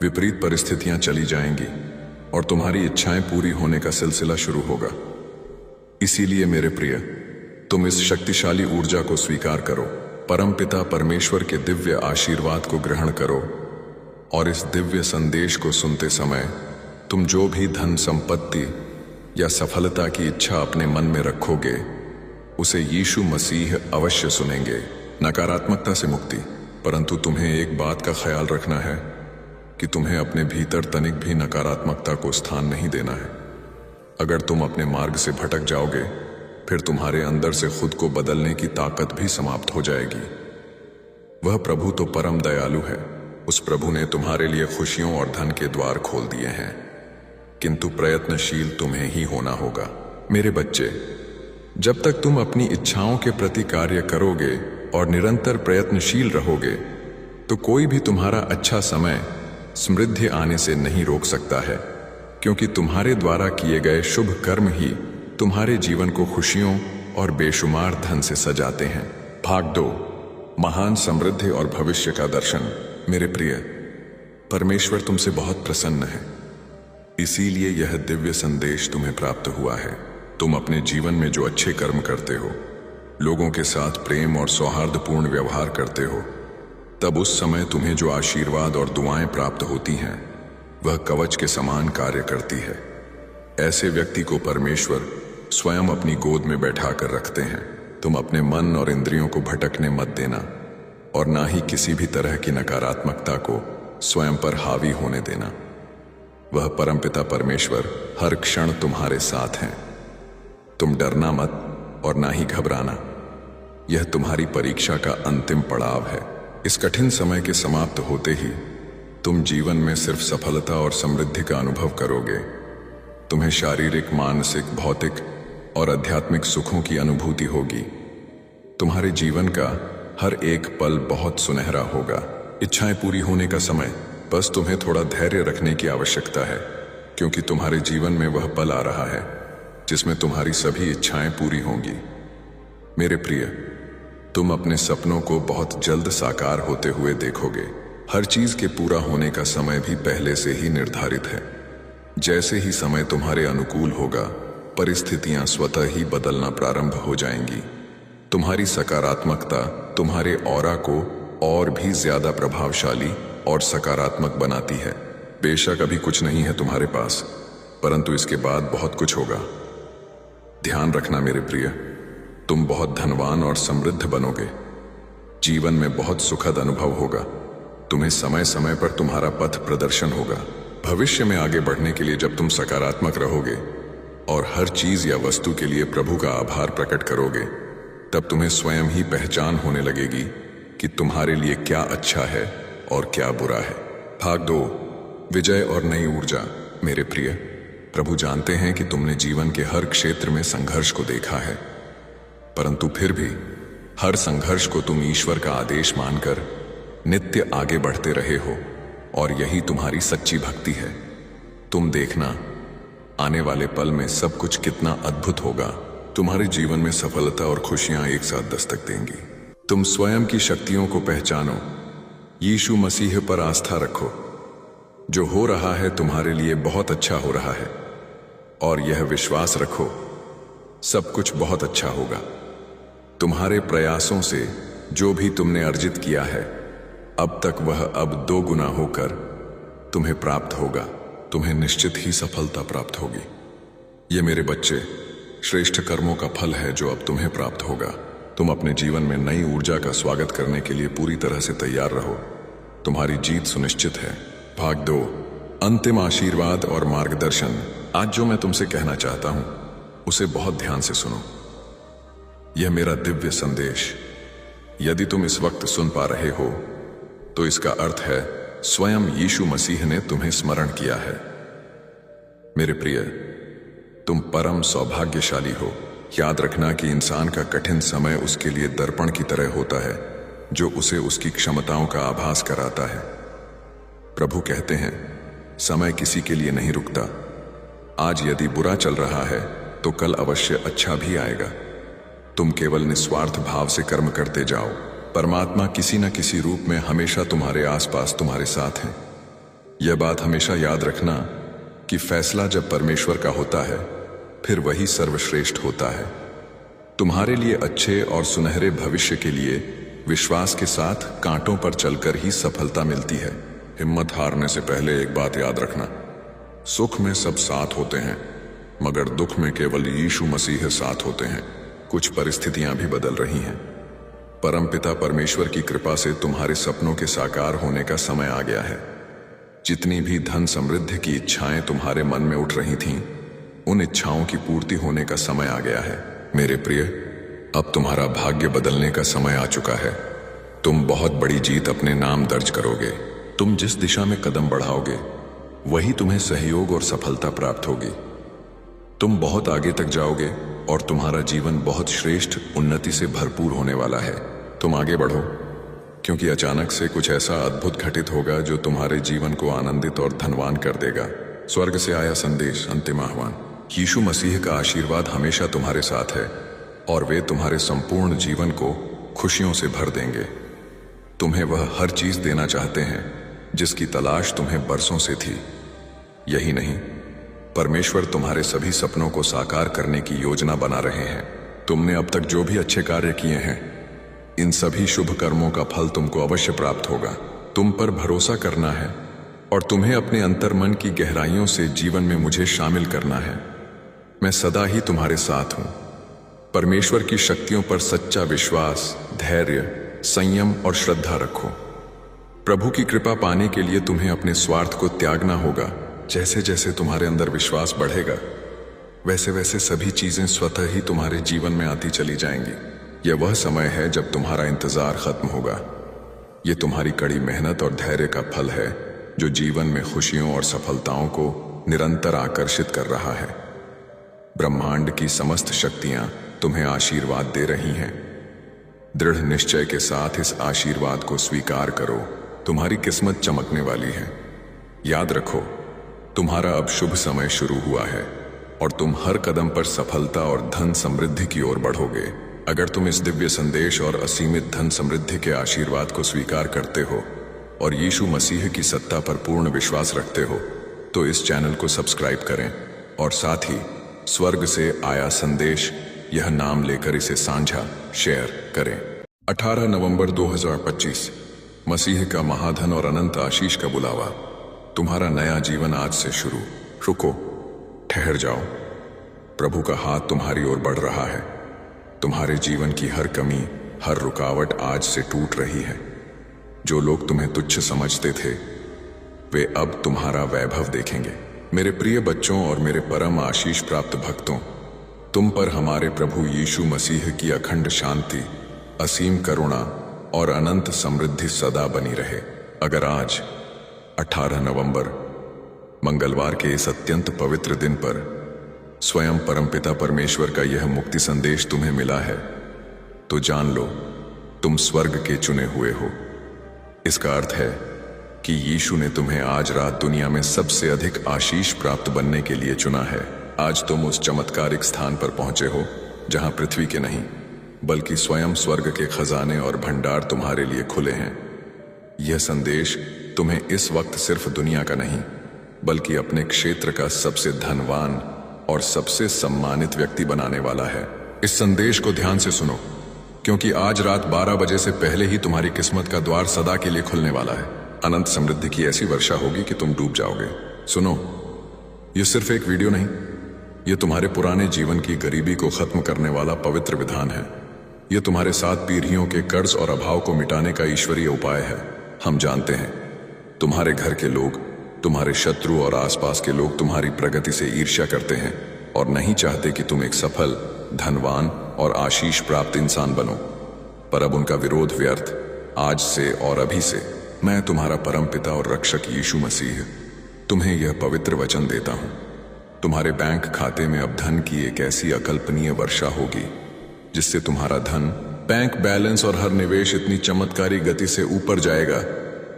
विपरीत परिस्थितियां चली जाएंगी और तुम्हारी इच्छाएं पूरी होने का सिलसिला शुरू होगा। इसीलिए मेरे प्रिय, तुम इस शक्तिशाली ऊर्जा को स्वीकार करो, परमपिता परमेश्वर के दिव्य आशीर्वाद को ग्रहण करो और इस दिव्य संदेश को सुनते समय तुम जो भी धन संपत्ति या सफलता की इच्छा अपने मन में रखोगे उसे यीशु मसीह अवश्य सुनेंगे। नकारात्मकता से मुक्ति। परंतु तुम्हें एक बात का ख्याल रखना है कि तुम्हें अपने भीतर तनिक भी नकारात्मकता को स्थान नहीं देना है। अगर तुम अपने मार्ग से भटक जाओगे फिर तुम्हारे अंदर से खुद को बदलने की ताकत भी समाप्त हो जाएगी। वह प्रभु तो परम दयालु है। उस प्रभु ने तुम्हारे लिए खुशियों और धन के द्वार खोल दिए हैं, किंतु प्रयत्नशील तुम्हें ही होना होगा। मेरे बच्चे, जब तक तुम अपनी इच्छाओं के प्रति कार्य करोगे और निरंतर प्रयत्नशील रहोगे तो कोई भी तुम्हारा अच्छा समय समृद्धि आने से नहीं रोक सकता है, क्योंकि तुम्हारे द्वारा किए गए शुभ कर्म ही तुम्हारे जीवन को खुशियों और बेशुमार धन से सजाते हैं। भाग 2, महान समृद्धि और भविष्य का दर्शन। मेरे प्रिय, परमेश्वर तुमसे बहुत प्रसन्न है, इसीलिए यह दिव्य संदेश तुम्हें प्राप्त हुआ है। तुम अपने जीवन में जो अच्छे कर्म करते हो, लोगों के साथ प्रेम और सौहार्दपूर्ण व्यवहार करते हो, तब उस समय तुम्हें जो आशीर्वाद और दुआएं प्राप्त होती हैं वह कवच के समान कार्य करती है। ऐसे व्यक्ति को परमेश्वर स्वयं अपनी गोद में बैठा कर रखते हैं। तुम अपने मन और इंद्रियों को भटकने मत देना और ना ही किसी भी तरह की नकारात्मकता को स्वयं पर हावी होने देना। वह परमपिता परमेश्वर हर क्षण तुम्हारे साथ हैं। तुम डरना मत और ना ही घबराना। यह तुम्हारी परीक्षा का अंतिम पड़ाव है। इस कठिन समय के समाप्त होते ही तुम जीवन में सिर्फ सफलता और समृद्धि का अनुभव करोगे। तुम्हें शारीरिक, मानसिक, भौतिक और आध्यात्मिक सुखों की अनुभूति होगी। तुम्हारे जीवन का हर एक पल बहुत सुनहरा होगा। इच्छाएं पूरी होने का समय, बस तुम्हें थोड़ा धैर्य रखने की आवश्यकता है, क्योंकि तुम्हारे जीवन में वह पल आ रहा है जिसमें तुम्हारी सभी इच्छाएं पूरी होंगी। मेरे प्रिय, तुम अपने सपनों को बहुत जल्द साकार होते हुए देखोगे। हर चीज के पूरा होने का समय भी पहले से ही निर्धारित है। जैसे ही समय तुम्हारे अनुकूल होगा, परिस्थितियां स्वतः ही बदलना प्रारंभ हो जाएंगी। तुम्हारी सकारात्मकता तुम्हारे ऑरा को और भी ज्यादा प्रभावशाली और सकारात्मक बनाती है। बेशक अभी कुछ नहीं है तुम्हारे पास, परंतु इसके बाद बहुत कुछ होगा। ध्यान रखना मेरे प्रिय, तुम बहुत धनवान और समृद्ध बनोगे। जीवन में बहुत सुखद अनुभव होगा। तुम्हें समय समय पर तुम्हारा पथ प्रदर्शन होगा। भविष्य में आगे बढ़ने के लिए जब तुम सकारात्मक रहोगे और हर चीज या वस्तु के लिए प्रभु का आभार प्रकट करोगे, तब तुम्हें स्वयं ही पहचान होने लगेगी कि तुम्हारे लिए क्या अच्छा है और क्या बुरा है। भाग 2, विजय और नई ऊर्जा। मेरे प्रिय, प्रभु जानते हैं कि तुमने जीवन के हर क्षेत्र में संघर्ष को देखा है, परंतु फिर भी हर संघर्ष को तुम ईश्वर का आदेश मानकर नित्य आगे बढ़ते रहे हो, और यही तुम्हारी सच्ची भक्ति है। तुम देखना, आने वाले पल में सब कुछ कितना अद्भुत होगा। तुम्हारे जीवन में सफलता और खुशियां एक साथ दस्तक देंगी। तुम स्वयं की शक्तियों को पहचानो, यीशु मसीह पर आस्था रखो। जो हो रहा है तुम्हारे लिए बहुत अच्छा हो रहा है, और यह विश्वास रखो सब कुछ बहुत अच्छा होगा। तुम्हारे प्रयासों से जो भी तुमने अर्जित किया है अब तक, वह अब 2 गुना होकर तुम्हें प्राप्त होगा। तुम्हें निश्चित ही सफलता प्राप्त होगी। ये मेरे बच्चे, श्रेष्ठ कर्मों का फल है जो अब तुम्हें प्राप्त होगा। तुम अपने जीवन में नई ऊर्जा का स्वागत करने के लिए पूरी तरह से तैयार रहो। तुम्हारी जीत सुनिश्चित है। भाग 2, अंतिम आशीर्वाद और मार्गदर्शन। आज जो मैं तुमसे कहना चाहता हूं उसे बहुत ध्यान से सुनो। यह मेरा दिव्य संदेश, यदि तुम इस वक्त सुन पा रहे हो तो इसका अर्थ है स्वयं यीशु मसीह ने तुम्हें स्मरण किया है। मेरे प्रिय, तुम परम सौभाग्यशाली हो। याद रखना कि इंसान का कठिन समय उसके लिए दर्पण की तरह होता है, जो उसे उसकी क्षमताओं का आभास कराता है। प्रभु कहते हैं, समय किसी के लिए नहीं रुकता। आज यदि बुरा चल रहा है तो कल अवश्य अच्छा भी आएगा। तुम केवल निस्वार्थ भाव से कर्म करते जाओ। परमात्मा किसी न किसी रूप में हमेशा तुम्हारे आसपास तुम्हारे साथ हैं। यह बात हमेशा याद रखना कि फैसला जब परमेश्वर का होता है फिर वही सर्वश्रेष्ठ होता है। तुम्हारे लिए अच्छे और सुनहरे भविष्य के लिए विश्वास के साथ कांटों पर चलकर ही सफलता मिलती है। हिम्मत हारने से पहले एक बात याद रखना, सुख में सब साथ होते हैं मगर दुख में केवल यीशु मसीह साथ होते हैं। कुछ परिस्थितियां भी बदल रही हैं। परमपिता परमेश्वर की कृपा से तुम्हारे सपनों के साकार होने का समय आ गया है। जितनी भी धन समृद्धि की इच्छाएं तुम्हारे मन में उठ रही थीं, उन इच्छाओं की पूर्ति होने का समय आ गया है। मेरे प्रिय, अब तुम्हारा भाग्य बदलने का समय आ चुका है। तुम बहुत बड़ी जीत अपने नाम दर्ज करोगे। तुम जिस दिशा में कदम बढ़ाओगे वही तुम्हें सहयोग और सफलता प्राप्त होगी। तुम बहुत आगे तक जाओगे और तुम्हारा जीवन बहुत श्रेष्ठ उन्नति से भरपूर होने वाला है। तुम आगे बढ़ो, क्योंकि अचानक से कुछ ऐसा अद्भुत घटित होगा जो तुम्हारे जीवन को आनंदित और धनवान कर देगा। स्वर्ग से आया संदेश, अंतिम आह्वान। यीशु मसीह का आशीर्वाद हमेशा तुम्हारे साथ है और वे तुम्हारे संपूर्ण जीवन को खुशियों से भर देंगे। तुम्हें वह हर चीज देना चाहते हैं जिसकी तलाश तुम्हें बरसों से थी। यही नहीं, परमेश्वर तुम्हारे सभी सपनों को साकार करने की योजना बना रहे हैं। तुमने अब तक जो भी अच्छे कार्य किए हैं, इन सभी शुभ कर्मों का फल तुमको अवश्य प्राप्त होगा। तुम पर भरोसा करना है और तुम्हें अपने अंतर्मन की गहराइयों से जीवन में मुझे शामिल करना है। मैं सदा ही तुम्हारे साथ हूं। परमेश्वर की शक्तियों पर सच्चा विश्वास, धैर्य, संयम और श्रद्धा रखो। प्रभु की कृपा पाने के लिए तुम्हें अपने स्वार्थ को त्यागना होगा। जैसे जैसे तुम्हारे अंदर विश्वास बढ़ेगा, वैसे वैसे सभी चीजें स्वतः ही तुम्हारे जीवन में आती चली जाएंगी। यह वह समय है जब तुम्हारा इंतजार खत्म होगा। यह तुम्हारी कड़ी मेहनत और धैर्य का फल है जो जीवन में खुशियों और सफलताओं को निरंतर आकर्षित कर रहा है। ब्रह्मांड की समस्त शक्तियां तुम्हें आशीर्वाद दे रही हैं। दृढ़ निश्चय के साथ इस आशीर्वाद को स्वीकार करो। तुम्हारी किस्मत चमकने वाली है। याद रखो, तुम्हारा अब शुभ समय शुरू हुआ है और तुम हर कदम पर सफलता और धन समृद्धि की ओर बढ़ोगे। अगर तुम इस दिव्य संदेश और असीमित धन समृद्धि के आशीर्वाद को स्वीकार करते हो और यीशु मसीह की सत्ता पर पूर्ण विश्वास रखते हो, तो इस चैनल को सब्सक्राइब करें और साथ ही स्वर्ग से आया संदेश यह नाम लेकर इसे साझा शेयर करें। 18 नवंबर 2025, मसीह का महाधन और अनंत आशीष का बुलावा। तुम्हारा नया जीवन आज से शुरू। रुको, ठहर जाओ। प्रभु का हाथ तुम्हारी ओर बढ़ रहा है। तुम्हारे जीवन की हर कमी, हर रुकावट आज से टूट रही है। जो लोग तुम्हें तुच्छ समझते थे, वे अब तुम्हारा वैभव देखेंगे। मेरे प्रिय बच्चों और मेरे परम आशीष प्राप्त भक्तों, तुम पर हमारे प्रभु यीशु मसीह की अखंड शांति, असीम करुणा और अनंत समृद्धि सदा बनी रहे। अगर आज 18 नवंबर मंगलवार के इस अत्यंत पवित्र दिन पर स्वयं परमपिता परमेश्वर का यह मुक्ति संदेश तुम्हें मिला है, तो जान लो तुम स्वर्ग के चुने हुए हो। इसका अर्थ है कि यीशु ने तुम्हें आज रात दुनिया में सबसे अधिक आशीष प्राप्त बनने के लिए चुना है। आज तुम उस चमत्कारिक स्थान पर पहुंचे हो जहां पृथ्वी के नहीं बल्कि स्वयं स्वर्ग के खजाने और भंडार तुम्हारे लिए खुले हैं। यह संदेश तुम्हें इस वक्त सिर्फ दुनिया का नहीं बल्कि अपने क्षेत्र का सबसे धनवान और सबसे सम्मानित व्यक्ति बनाने वाला है। इस संदेश को ध्यान से सुनो, क्योंकि आज रात 12 बजे से पहले ही तुम्हारी किस्मत का द्वार सदा के लिए खुलने वाला है। अनंत समृद्धि की ऐसी वर्षा होगी कि तुम डूब जाओगे। सुनो, यह सिर्फ एक वीडियो नहीं, यह तुम्हारे पुराने जीवन की गरीबी को खत्म करने वाला पवित्र विधान है। यह तुम्हारे 7 पीढ़ियों के कर्ज और अभाव को मिटाने का ईश्वरीय उपाय है। हम जानते हैं तुम्हारे घर के लोग, तुम्हारे शत्रु और आसपास के लोग तुम्हारी प्रगति से ईर्ष्या करते हैं और नहीं चाहते कि तुम एक सफल, धनवान और आशीष प्राप्त इंसान बनो। पर अब उनका विरोध व्यर्थ। आज से और अभी से मैं तुम्हारा परमपिता और रक्षक यीशु मसीह तुम्हें यह पवित्र वचन देता हूं। तुम्हारे बैंक खाते में अब धन की एक ऐसी अकल्पनीय वर्षा होगी जिससे तुम्हारा धन, बैंक बैलेंस और हर निवेश इतनी चमत्कारी गति से ऊपर जाएगा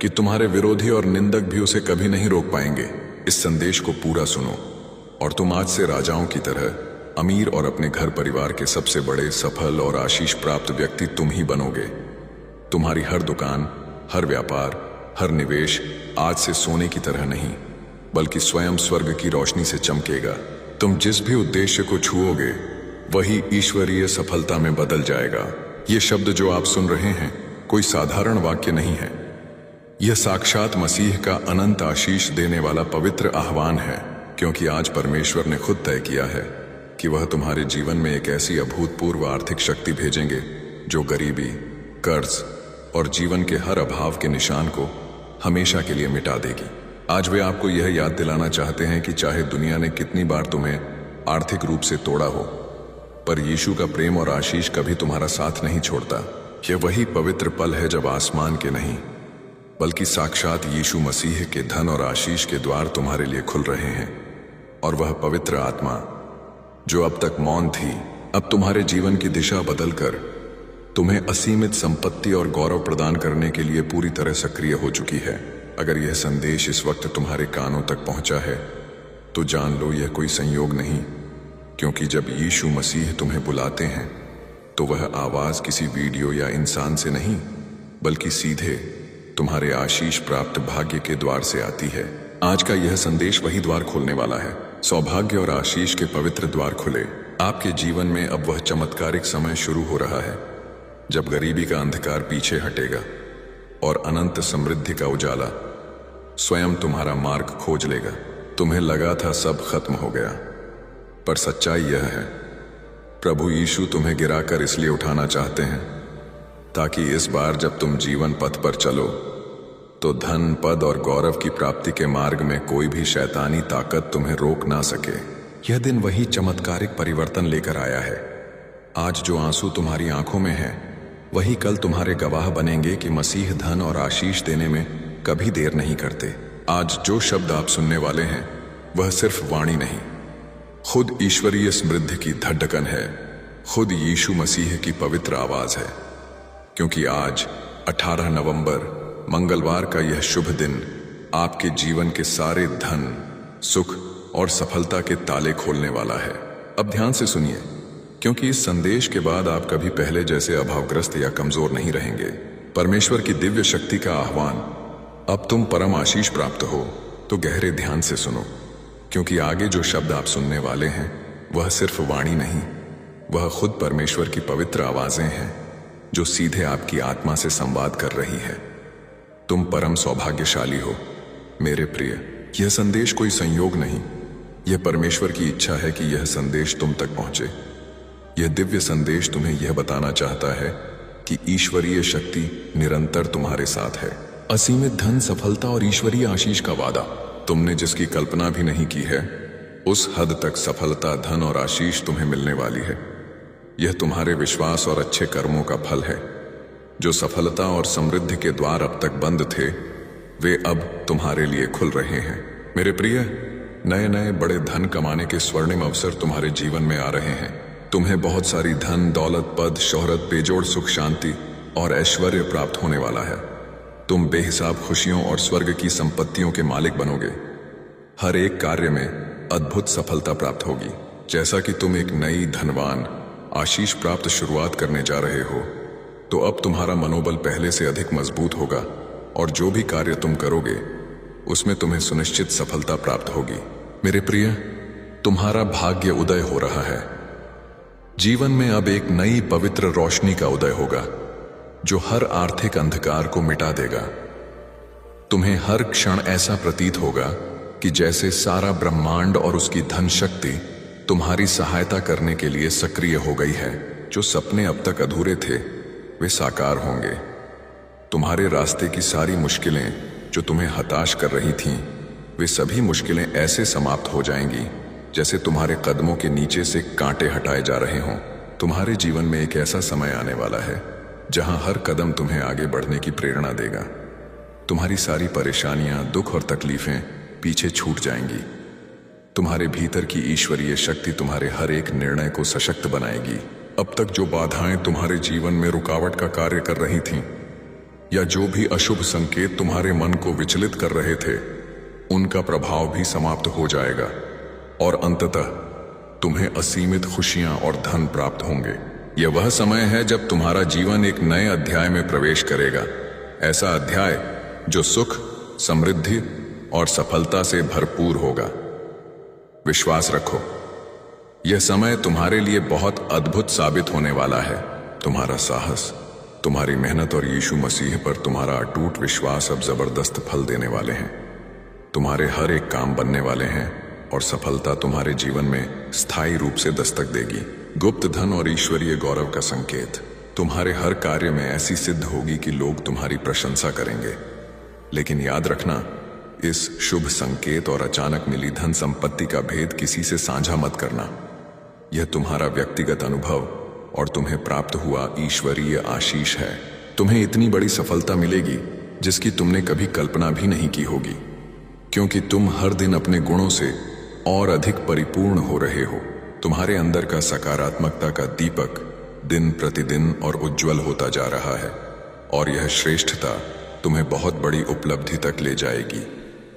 कि तुम्हारे विरोधी और निंदक भी उसे कभी नहीं रोक पाएंगे। इस संदेश को पूरा सुनो और तुम आज से राजाओं की तरह अमीर और अपने घर परिवार के सबसे बड़े, सफल और आशीष प्राप्त व्यक्ति तुम ही बनोगे। तुम्हारी हर दुकान, हर व्यापार, हर निवेश आज से सोने की तरह नहीं, बल्कि स्वयं स्वर्ग की रोशनी से चमकेगा। तुम जिस भी उद्देश्य को छुओगे वही ईश्वरीय सफलता में बदल जाएगा। ये शब्द जो आप सुन रहे हैं कोई साधारण वाक्य नहीं है। यह साक्षात मसीह का अनंत आशीष देने वाला पवित्र आह्वान है, क्योंकि आज परमेश्वर ने खुद तय किया है कि वह तुम्हारे जीवन में एक ऐसी अभूतपूर्व आर्थिक शक्ति भेजेंगे जो गरीबी, कर्ज और जीवन के हर अभाव के निशान को हमेशा के लिए मिटा देगी। आज वे आपको यह याद दिलाना चाहते हैं कि चाहे दुनिया ने कितनी बार तुम्हें आर्थिक रूप से तोड़ा हो, पर यीशु का प्रेम और आशीष कभी तुम्हारा साथ नहीं छोड़ता। यह वही पवित्र पल है जब आसमान के नहीं, बल्कि साक्षात यीशु मसीह के धन और आशीष के द्वार तुम्हारे लिए खुल रहे हैं, और वह पवित्र आत्मा जो अब तक मौन थी, अब तुम्हारे जीवन की दिशा बदलकर तुम्हें असीमित संपत्ति और गौरव प्रदान करने के लिए पूरी तरह सक्रिय हो चुकी है। अगर यह संदेश इस वक्त तुम्हारे कानों तक पहुंचा है तो जान लो यह कोई संयोग नहीं, क्योंकि जब यीशु मसीह तुम्हें बुलाते हैं तो वह आवाज किसी वीडियो या इंसान से नहीं, बल्कि सीधे तुम्हारे आशीष प्राप्त भाग्य के द्वार से आती है। आज का यह संदेश वही द्वार खोलने वाला है। सौभाग्य और आशीष के पवित्र द्वार खुले। आपके जीवन में अब वह चमत्कारिक समय शुरू हो रहा है जब गरीबी का अंधकार पीछे हटेगा और अनंत समृद्धि का उजाला स्वयं तुम्हारा मार्ग खोज लेगा। तुम्हें लगा था सब खत्म हो गया, पर सच्चाई यह है, प्रभु यीशु तुम्हें गिराकर इसलिए उठाना चाहते हैं ताकि इस बार जब तुम जीवन पथ पर चलो तो धन, पद और गौरव की प्राप्ति के मार्ग में कोई भी शैतानी ताकत तुम्हें रोक ना सके। यह दिन वही चमत्कारिक परिवर्तन लेकर आया है। आज जो आंसू तुम्हारी आंखों में है वही कल तुम्हारे गवाह बनेंगे कि मसीह धन और आशीष देने में कभी देर नहीं करते। आज जो शब्द आप सुनने वाले हैं वह सिर्फ वाणी नहीं, खुद ईश्वरीय समृद्धि की धड़कन है, खुद यीशु मसीह की पवित्र आवाज है। क्योंकि आज 18 नवंबर मंगलवार का यह शुभ दिन आपके जीवन के सारे धन, सुख और सफलता के ताले खोलने वाला है। अब ध्यान से सुनिए, क्योंकि इस संदेश के बाद आप कभी पहले जैसे अभावग्रस्त या कमजोर नहीं रहेंगे। परमेश्वर की दिव्य शक्ति का आह्वान, अब तुम परम आशीष प्राप्त हो, तो गहरे ध्यान से सुनो, क्योंकि आगे जो शब्द आप सुनने वाले हैं वह सिर्फ वाणी नहीं, वह खुद परमेश्वर की पवित्र आवाजें हैं जो सीधे आपकी आत्मा से संवाद कर रही है। तुम परम सौभाग्यशाली हो मेरे प्रिय। यह संदेश कोई संयोग नहीं, यह परमेश्वर की इच्छा है कि यह संदेश तुम तक पहुंचे। यह दिव्य संदेश तुम्हें यह बताना चाहता है कि ईश्वरीय शक्ति निरंतर तुम्हारे साथ है। असीमित धन, सफलता और ईश्वरीय आशीष का वादा तुमने जिसकी कल्पना भी नहीं की है, उस हद तक सफलता, धन और आशीष तुम्हें मिलने वाली है। यह तुम्हारे विश्वास और अच्छे कर्मों का फल है। जो सफलता और समृद्धि के द्वार अब तक बंद थे, वे अब तुम्हारे लिए खुल रहे हैं। मेरे प्रिय, नए नए बड़े धन कमाने के स्वर्णिम अवसर तुम्हारे जीवन में आ रहे हैं। तुम्हें बहुत सारी धन, दौलत, पद, शोहरत, बेजोड़ सुख, शांति और ऐश्वर्य प्राप्त होने वाला है। तुम बेहिसाब खुशियों और स्वर्ग की संपत्तियों के मालिक बनोगे। हर एक कार्य में अद्भुत सफलता प्राप्त होगी। जैसा कि तुम एक नई, धनवान, आशीष प्राप्त शुरुआत करने जा रहे हो, तो अब तुम्हारा मनोबल पहले से अधिक मजबूत होगा और जो भी कार्य तुम करोगे उसमें तुम्हें सुनिश्चित सफलता प्राप्त होगी। मेरे प्रिय, तुम्हारा भाग्य उदय हो रहा है। जीवन में अब एक नई पवित्र रोशनी का उदय होगा जो हर आर्थिक अंधकार को मिटा देगा। तुम्हें हर क्षण ऐसा प्रतीत होगा कि जैसे सारा ब्रह्मांड और उसकी धन शक्ति तुम्हारी सहायता करने के लिए सक्रिय हो गई है। जो सपने अब तक अधूरे थे वे साकार होंगे। तुम्हारे रास्ते की सारी मुश्किलें जो तुम्हें हताश कर रही थीं, वे सभी मुश्किलें ऐसे समाप्त हो जाएंगी जैसे तुम्हारे कदमों के नीचे से कांटे हटाए जा रहे हों। तुम्हारे जीवन में एक ऐसा समय आने वाला है जहां हर कदम तुम्हें आगे बढ़ने की प्रेरणा देगा। तुम्हारी सारी परेशानियां, दुख और तकलीफें पीछे छूट जाएंगी। तुम्हारे भीतर की ईश्वरीय शक्ति तुम्हारे हर एक निर्णय को सशक्त बनाएगी। अब तक जो बाधाएं तुम्हारे जीवन में रुकावट का कार्य कर रही थीं, या जो भी अशुभ संकेत तुम्हारे मन को विचलित कर रहे थे, उनका प्रभाव भी समाप्त हो जाएगा और अंततः तुम्हें असीमित खुशियां और धन प्राप्त होंगे। यह वह समय है जब तुम्हारा जीवन एक नए अध्याय में प्रवेश करेगा। ऐसा अध्याय जो सुख, समृद्धि और सफलता से भरपूर होगा। विश्वास रखो, यह समय तुम्हारे लिए बहुत अद्भुत साबित होने वाला है। तुम्हारा साहस, तुम्हारी मेहनत और यीशु मसीह पर तुम्हारा अटूट विश्वास अब जबरदस्त फल देने वाले हैं। तुम्हारे हर एक काम बनने वाले हैं और सफलता तुम्हारे जीवन में स्थायी रूप से दस्तक देगी। गुप्त धन और ईश्वरीय गौरव का संकेत तुम्हारे हर कार्य में ऐसी सिद्ध होगी कि लोग तुम्हारी प्रशंसा करेंगे। लेकिन याद रखना, इस शुभ संकेत और अचानक मिली धन संपत्ति का भेद किसी से साझा मत करना। यह तुम्हारा व्यक्तिगत अनुभव और तुम्हें प्राप्त हुआ ईश्वरीय आशीष है। तुम्हें इतनी बड़ी सफलता मिलेगी जिसकी तुमने कभी कल्पना भी नहीं की होगी, क्योंकि तुम हर दिन अपने गुणों से और अधिक परिपूर्ण हो रहे हो। तुम्हारे अंदर का सकारात्मकता का दीपक दिन प्रतिदिन और उज्जवल होता जा रहा है, और यह श्रेष्ठता तुम्हें बहुत बड़ी उपलब्धि तक ले जाएगी,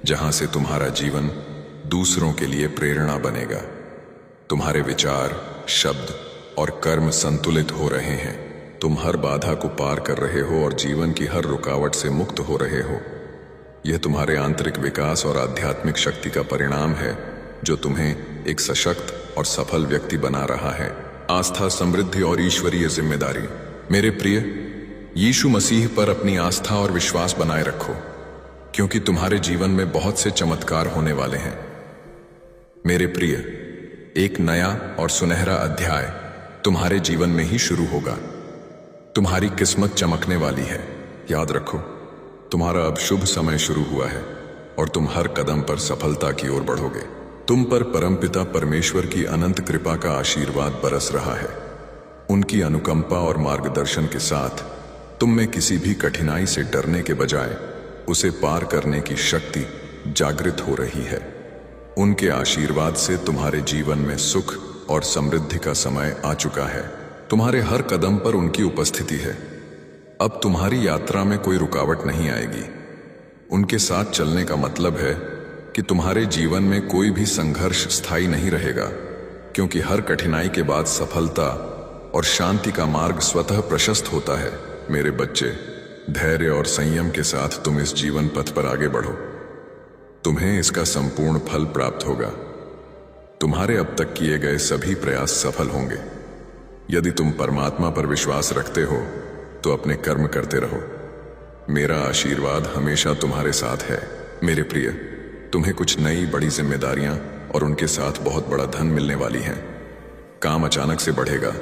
जहां से तुम्हारा जीवन दूसरों के लिए प्रेरणा बनेगा। तुम्हारे विचार, शब्द और कर्म संतुलित हो रहे हैं। तुम हर बाधा को पार कर रहे हो और जीवन की हर रुकावट से मुक्त हो रहे हो। यह तुम्हारे आंतरिक विकास और आध्यात्मिक शक्ति का परिणाम है, जो तुम्हें एक सशक्त और सफल व्यक्ति बना रहा है। आस्था, समृद्धि और ईश्वरीय जिम्मेदारी। मेरे प्रिय, यीशु मसीह पर अपनी आस्था और विश्वास बनाए रखो, क्योंकि तुम्हारे जीवन में बहुत से चमत्कार होने वाले हैं। मेरे प्रिय, एक नया और सुनहरा अध्याय तुम्हारे जीवन में ही शुरू होगा। तुम्हारी किस्मत चमकने वाली है। याद रखो, तुम्हारा अब शुभ समय शुरू हुआ है और तुम हर कदम पर सफलता की ओर बढ़ोगे। तुम पर परमपिता परमेश्वर की अनंत कृपा का आशीर्वाद बरस रहा है। उनकी अनुकंपा और मार्गदर्शन के साथ तुम में किसी भी कठिनाई से डरने के बजाय उसे पार करने की शक्ति जागृत हो रही है। उनके आशीर्वाद से तुम्हारे जीवन में सुख और समृद्धि का समय आ चुका है। तुम्हारे हर कदम पर उनकी उपस्थिति है। अब तुम्हारी यात्रा में कोई रुकावट नहीं आएगी। उनके साथ चलने का मतलब है कि तुम्हारे जीवन में कोई भी संघर्ष स्थायी नहीं रहेगा, क्योंकि हर कठिनाई के बाद सफलता और शांति का मार्ग स्वतः प्रशस्त होता है। मेरे बच्चे, धैर्य और संयम के साथ तुम इस जीवन पथ पर आगे बढ़ो। तुम्हें इसका संपूर्ण फल प्राप्त होगा। तुम्हारे अब तक किए गए सभी प्रयास सफल होंगे। यदि तुम परमात्मा पर विश्वास रखते हो तो अपने कर्म करते रहो। मेरा आशीर्वाद हमेशा तुम्हारे साथ है। मेरे प्रिय, तुम्हें कुछ नई बड़ी जिम्मेदारियां और उनके साथ बहुत बड़ा धन मिलने वाली हैं। काम अचानक से बढ़ेगा,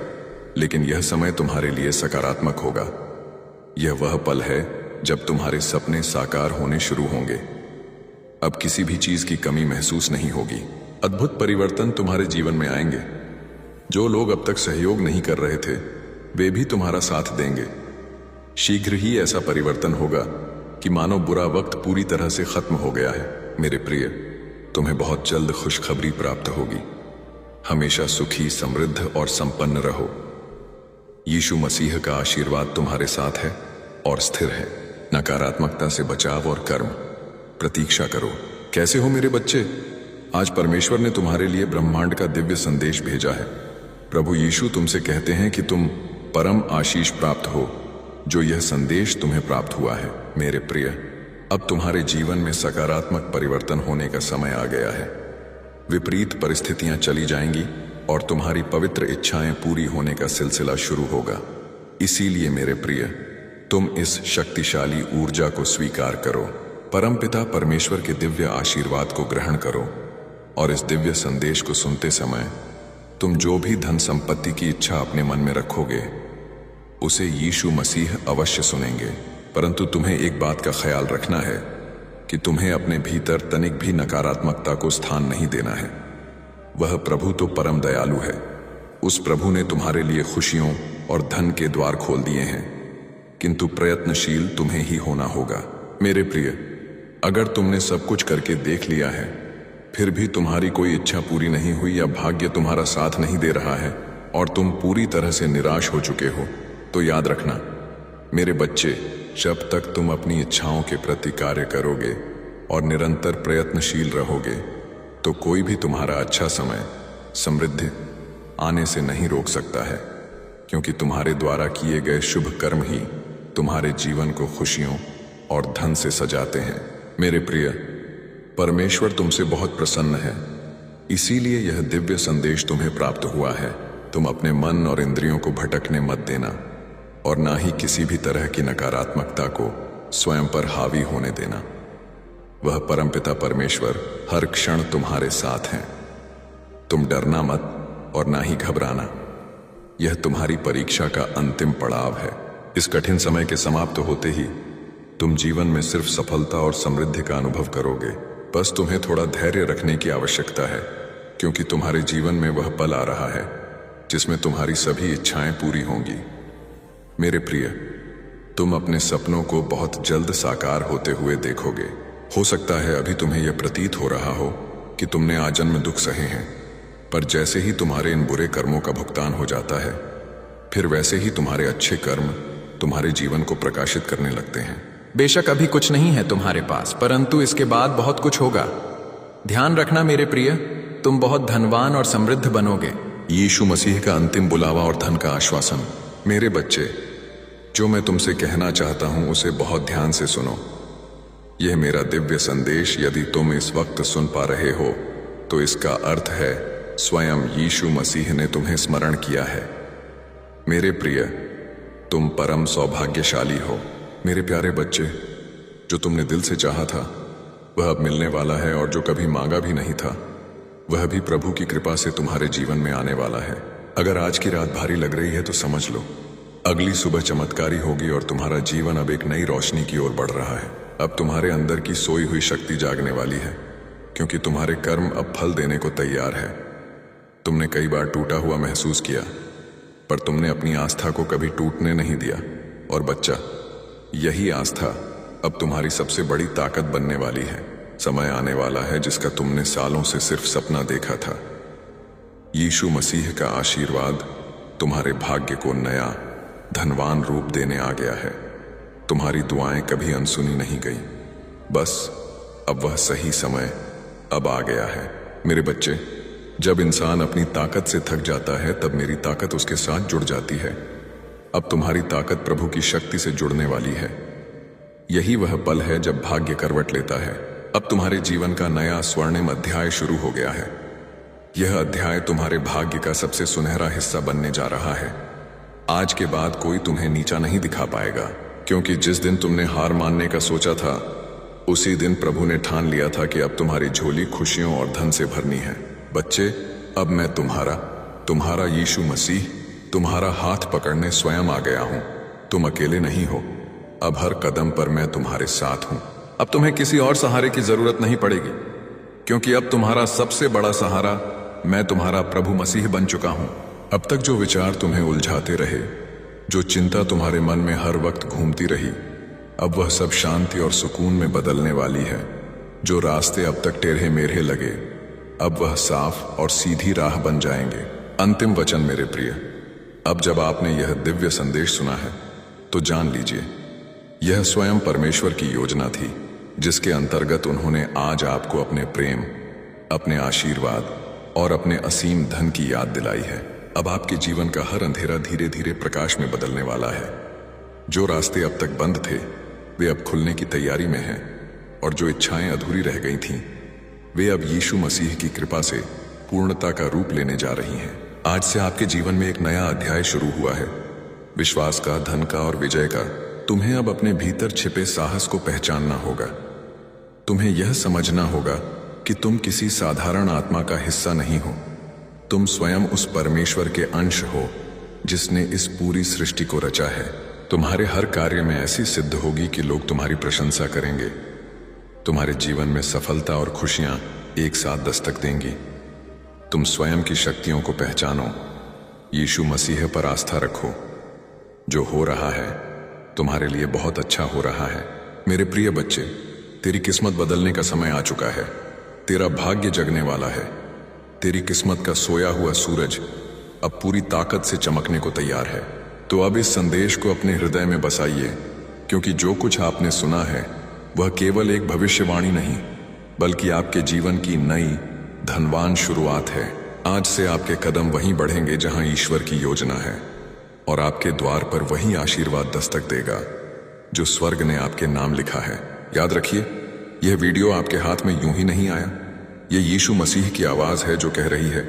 लेकिन यह समय तुम्हारे लिए सकारात्मक होगा। यह वह पल है जब तुम्हारे सपने साकार होने शुरू होंगे। अब किसी भी चीज की कमी महसूस नहीं होगी। अद्भुत परिवर्तन तुम्हारे जीवन में आएंगे। जो लोग अब तक सहयोग नहीं कर रहे थे, वे भी तुम्हारा साथ देंगे। शीघ्र ही ऐसा परिवर्तन होगा कि मानो बुरा वक्त पूरी तरह से खत्म हो गया है। मेरे प्रिय, तुम्हें बहुत जल्द खुशखबरी प्राप्त होगी। हमेशा सुखी, समृद्ध और संपन्न रहो। यीशु मसीह का आशीर्वाद तुम्हारे साथ है और स्थिर है। नकारात्मकता से बचाव और कर्म। प्रतीक्षा करो। कैसे हो मेरे बच्चे? आज परमेश्वर ने तुम्हारे लिए ब्रह्मांड का दिव्य संदेश भेजा है। प्रभु यीशु तुमसे कहते हैं कि तुम परम आशीष प्राप्त हो, जो यह संदेश तुम्हें प्राप्त हुआ है। मेरे प्रिय, अब तुम्हारे जीवन में सकारात्मक परिवर्तन होने का समय आ गया है। विपरीत परिस्थितियां चली जाएंगी और तुम्हारी पवित्र इच्छाएं पूरी होने का सिलसिला शुरू होगा। इसीलिए मेरे प्रिय, तुम इस शक्तिशाली ऊर्जा को स्वीकार करो। परमपिता परमेश्वर के दिव्य आशीर्वाद को ग्रहण करो और इस दिव्य संदेश को सुनते समय तुम जो भी धन संपत्ति की इच्छा अपने मन में रखोगे, उसे यीशु मसीह अवश्य सुनेंगे। परंतु तुम्हें एक बात का ख्याल रखना है कि तुम्हें अपने भीतर तनिक भी नकारात्मकता को स्थान नहीं देना है। वह प्रभु तो परम दयालु है। उस प्रभु ने तुम्हारे लिए खुशियों और धन के द्वार खोल दिए हैं, किंतु प्रयत्नशील तुम्हें ही होना होगा। मेरे प्रिय, अगर तुमने सब कुछ करके देख लिया है, फिर भी तुम्हारी कोई इच्छा पूरी नहीं हुई या भाग्य तुम्हारा साथ नहीं दे रहा है और तुम पूरी तरह से निराश हो चुके हो, तो याद रखना मेरे बच्चे, जब तक तुम अपनी इच्छाओं के प्रति कार्य करोगे और निरंतर प्रयत्नशील रहोगे, तो कोई भी तुम्हारा अच्छा समय, समृद्धि आने से नहीं रोक सकता है, क्योंकि तुम्हारे द्वारा किए गए शुभ कर्म ही तुम्हारे जीवन को खुशियों और धन से सजाते हैं। मेरे प्रिय, परमेश्वर तुमसे बहुत प्रसन्न है, इसीलिए यह दिव्य संदेश तुम्हें प्राप्त हुआ है। तुम अपने मन और इंद्रियों को भटकने मत देना और ना ही किसी भी तरह की नकारात्मकता को स्वयं पर हावी होने देना। वह परमपिता परमेश्वर हर क्षण तुम्हारे साथ हैं। तुम डरना मत और ना ही घबराना। यह तुम्हारी परीक्षा का अंतिम पड़ाव है। इस कठिन समय के समाप्त होते ही तुम जीवन में सिर्फ सफलता और समृद्धि का अनुभव करोगे। बस तुम्हें थोड़ा धैर्य रखने की आवश्यकता है, क्योंकि तुम्हारे जीवन में वह पल आ रहा है जिसमें तुम्हारी सभी इच्छाएं पूरी होंगी। मेरे प्रिय, तुम अपने सपनों को बहुत जल्द साकार होते हुए देखोगे। हो सकता है अभी तुम्हें यह प्रतीत हो रहा हो कि तुमने आजन्म दुख सहे हैं, पर जैसे ही तुम्हारे इन बुरे कर्मों का भुगतान हो जाता है, फिर वैसे ही तुम्हारे अच्छे कर्म तुम्हारे जीवन को प्रकाशित करने लगते हैं। बेशक अभी कुछ नहीं है तुम्हारे पास, परंतु इसके बाद बहुत कुछ होगा। ध्यान रखना मेरे प्रिय, तुम बहुत धनवान और समृद्ध बनोगे। यीशु मसीह का अंतिम बुलावा और धन का आश्वासन। मेरे बच्चे, जो मैं तुमसे कहना चाहता हूं उसे बहुत ध्यान से सुनो। यह मेरा दिव्य संदेश यदि तुम इस वक्त सुन पा रहे हो तो इसका अर्थ है स्वयं यीशु मसीह ने तुम्हें स्मरण किया है। मेरे प्रिय, तुम परम सौभाग्यशाली हो। मेरे प्यारे बच्चे, जो तुमने दिल से चाहा था वह अब मिलने वाला है, और जो कभी मांगा भी नहीं था वह भी प्रभु की कृपा से तुम्हारे जीवन में आने वाला है। अगर आज की रात भारी लग रही है तो समझ लो, अगली सुबह चमत्कारी होगी और तुम्हारा जीवन अब एक नई रोशनी की ओर बढ़ रहा है। अब तुम्हारे अंदर की सोई हुई शक्ति जागने वाली है, क्योंकि तुम्हारे कर्म अब फल देने को तैयार है। तुमने कई बार टूटा हुआ महसूस किया, पर तुमने अपनी आस्था को कभी टूटने नहीं दिया। और बच्चा, यही आस्था अब तुम्हारी सबसे बड़ी ताकत बनने वाली है। समय आने वाला है जिसका तुमने सालों से सिर्फ सपना देखा था। यीशु मसीह का आशीर्वाद तुम्हारे भाग्य को नया धनवान रूप देने आ गया है। तुम्हारी दुआएं कभी अनसुनी नहीं गई। बस अब वह सही समय अब आ गया है। मेरे बच्चे, जब इंसान अपनी ताकत से थक जाता है तब मेरी ताकत उसके साथ जुड़ जाती है। अब तुम्हारी ताकत प्रभु की शक्ति से जुड़ने वाली है। यही वह पल है जब भाग्य करवट लेता है। अब तुम्हारे जीवन का नया स्वर्णिम अध्याय शुरू हो गया है। यह अध्याय तुम्हारे भाग्य का सबसे सुनहरा हिस्सा बनने जा रहा है। आज के बाद कोई तुम्हें नीचा नहीं दिखा पाएगा, क्योंकि जिस दिन तुमने हार मानने का सोचा था उसी दिन प्रभु ने ठान लिया था कि अब तुम्हारी झोली खुशियों और धन से भरनी है। बच्चे, अब मैं तुम्हारा यीशु मसीह तुम्हारा हाथ पकड़ने स्वयं आ गया हूं। तुम अकेले नहीं हो। अब हर कदम पर मैं तुम्हारे साथ हूं। अब तुम्हें किसी और सहारे की जरूरत नहीं पड़ेगी, क्योंकि अब तुम्हारा सबसे बड़ा सहारा मैं तुम्हारा प्रभु मसीह बन चुका हूं। अब तक जो विचार तुम्हें उलझाते रहे, जो चिंता तुम्हारे मन में हर वक्त घूमती रही, अब वह सब शांति और सुकून में बदलने वाली है। जो रास्ते अब तक टेढ़े मेढ़े लगे, अब वह साफ और सीधी राह बन जाएंगे। अंतिम वचन मेरे प्रिय, अब जब आपने यह दिव्य संदेश सुना है तो जान लीजिए, यह स्वयं परमेश्वर की योजना थी, जिसके अंतर्गत उन्होंने आज आपको अपने प्रेम, अपने आशीर्वाद और अपने असीम धन की याद दिलाई है। अब आपके जीवन का हर अंधेरा धीरे धीरे प्रकाश में बदलने वाला है। जो रास्ते अब तक बंद थे वे अब खुलने की तैयारी में हैं, और जो इच्छाएं अधूरी रह गई थीं वे अब यीशु मसीह की कृपा से पूर्णता का रूप लेने जा रही हैं। आज से आपके जीवन में एक नया अध्याय शुरू हुआ है, विश्वास का, धन का और विजय का। तुम्हें अब अपने भीतर छिपे साहस को पहचानना होगा। तुम्हें यह समझना होगा कि तुम किसी साधारण आत्मा का हिस्सा नहीं हो। तुम स्वयं उस परमेश्वर के अंश हो जिसने इस पूरी सृष्टि को रचा है। तुम्हारे हर कार्य में ऐसी सिद्ध होगी कि लोग तुम्हारी प्रशंसा करेंगे। तुम्हारे जीवन में सफलता और खुशियां एक साथ दस्तक देंगी। तुम स्वयं की शक्तियों को पहचानो, यीशु मसीह पर आस्था रखो। जो हो रहा है तुम्हारे लिए बहुत अच्छा हो रहा है। मेरे प्रिय बच्चे, तेरी किस्मत बदलने का समय आ चुका है। तेरा भाग्य जगने वाला है। तेरी किस्मत का सोया हुआ सूरज अब पूरी ताकत से चमकने को तैयार है। तो अब इस संदेश को अपने हृदय में बसाइए, क्योंकि जो कुछ आपने सुना है वह केवल एक भविष्यवाणी नहीं, बल्कि आपके जीवन की नई धनवान शुरुआत है। आज से आपके कदम वहीं बढ़ेंगे जहां ईश्वर की योजना है, और आपके द्वार पर वही आशीर्वाद दस्तक देगा जो स्वर्ग ने आपके नाम लिखा है। याद रखिए, यह वीडियो आपके हाथ में यूं ही नहीं आया। ये यीशु मसीह की आवाज है जो कह रही है,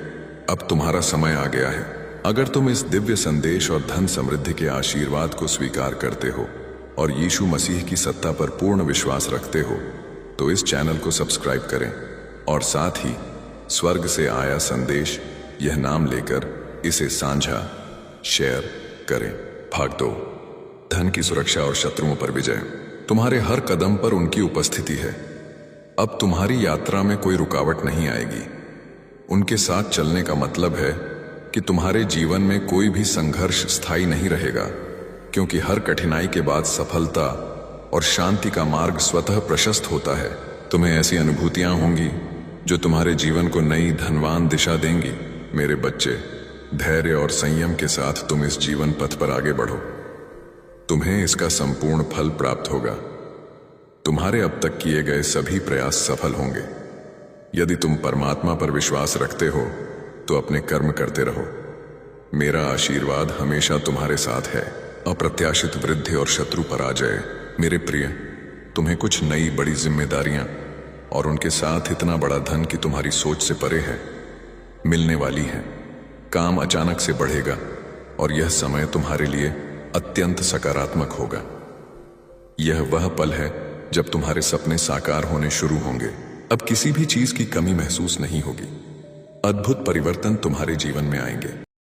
अब तुम्हारा समय आ गया है। अगर तुम इस दिव्य संदेश और धन समृद्धि के आशीर्वाद को स्वीकार करते हो और यीशु मसीह की सत्ता पर पूर्ण विश्वास रखते हो, तो इस चैनल को सब्सक्राइब करें और साथ ही स्वर्ग से आया संदेश यह नाम लेकर इसे साझा शेयर करें। भाग 2, धन की सुरक्षा और शत्रुओं पर विजय। तुम्हारे हर कदम पर उनकी उपस्थिति है। अब तुम्हारी यात्रा में कोई रुकावट नहीं आएगी। उनके साथ चलने का मतलब है कि तुम्हारे जीवन में कोई भी संघर्ष स्थायी नहीं रहेगा, क्योंकि हर कठिनाई के बाद सफलता और शांति का मार्ग स्वतः प्रशस्त होता है। तुम्हें ऐसी अनुभूतियां होंगी जो तुम्हारे जीवन को नई धनवान दिशा देंगी। मेरे बच्चे, धैर्य और संयम के साथ तुम इस जीवन पथ पर आगे बढ़ो। तुम्हें इसका संपूर्ण फल प्राप्त होगा। तुम्हारे अब तक किए गए सभी प्रयास सफल होंगे। यदि तुम परमात्मा पर विश्वास रखते हो तो अपने कर्म करते रहो। मेरा आशीर्वाद हमेशा तुम्हारे साथ है। अप्रत्याशित वृद्धि और शत्रु पराजय। मेरे प्रिय, तुम्हें कुछ नई बड़ी जिम्मेदारियां और उनके साथ इतना बड़ा धन कि तुम्हारी सोच से परे है मिलने वाली है। काम अचानक से बढ़ेगा और यह समय तुम्हारे लिए अत्यंत सकारात्मक होगा। यह वह पल है जब तुम्हारे सपने साकार होने शुरू होंगे। अब किसी भी चीज की कमी महसूस नहीं होगी। अद्भुत परिवर्तन तुम्हारे जीवन में आएंगे।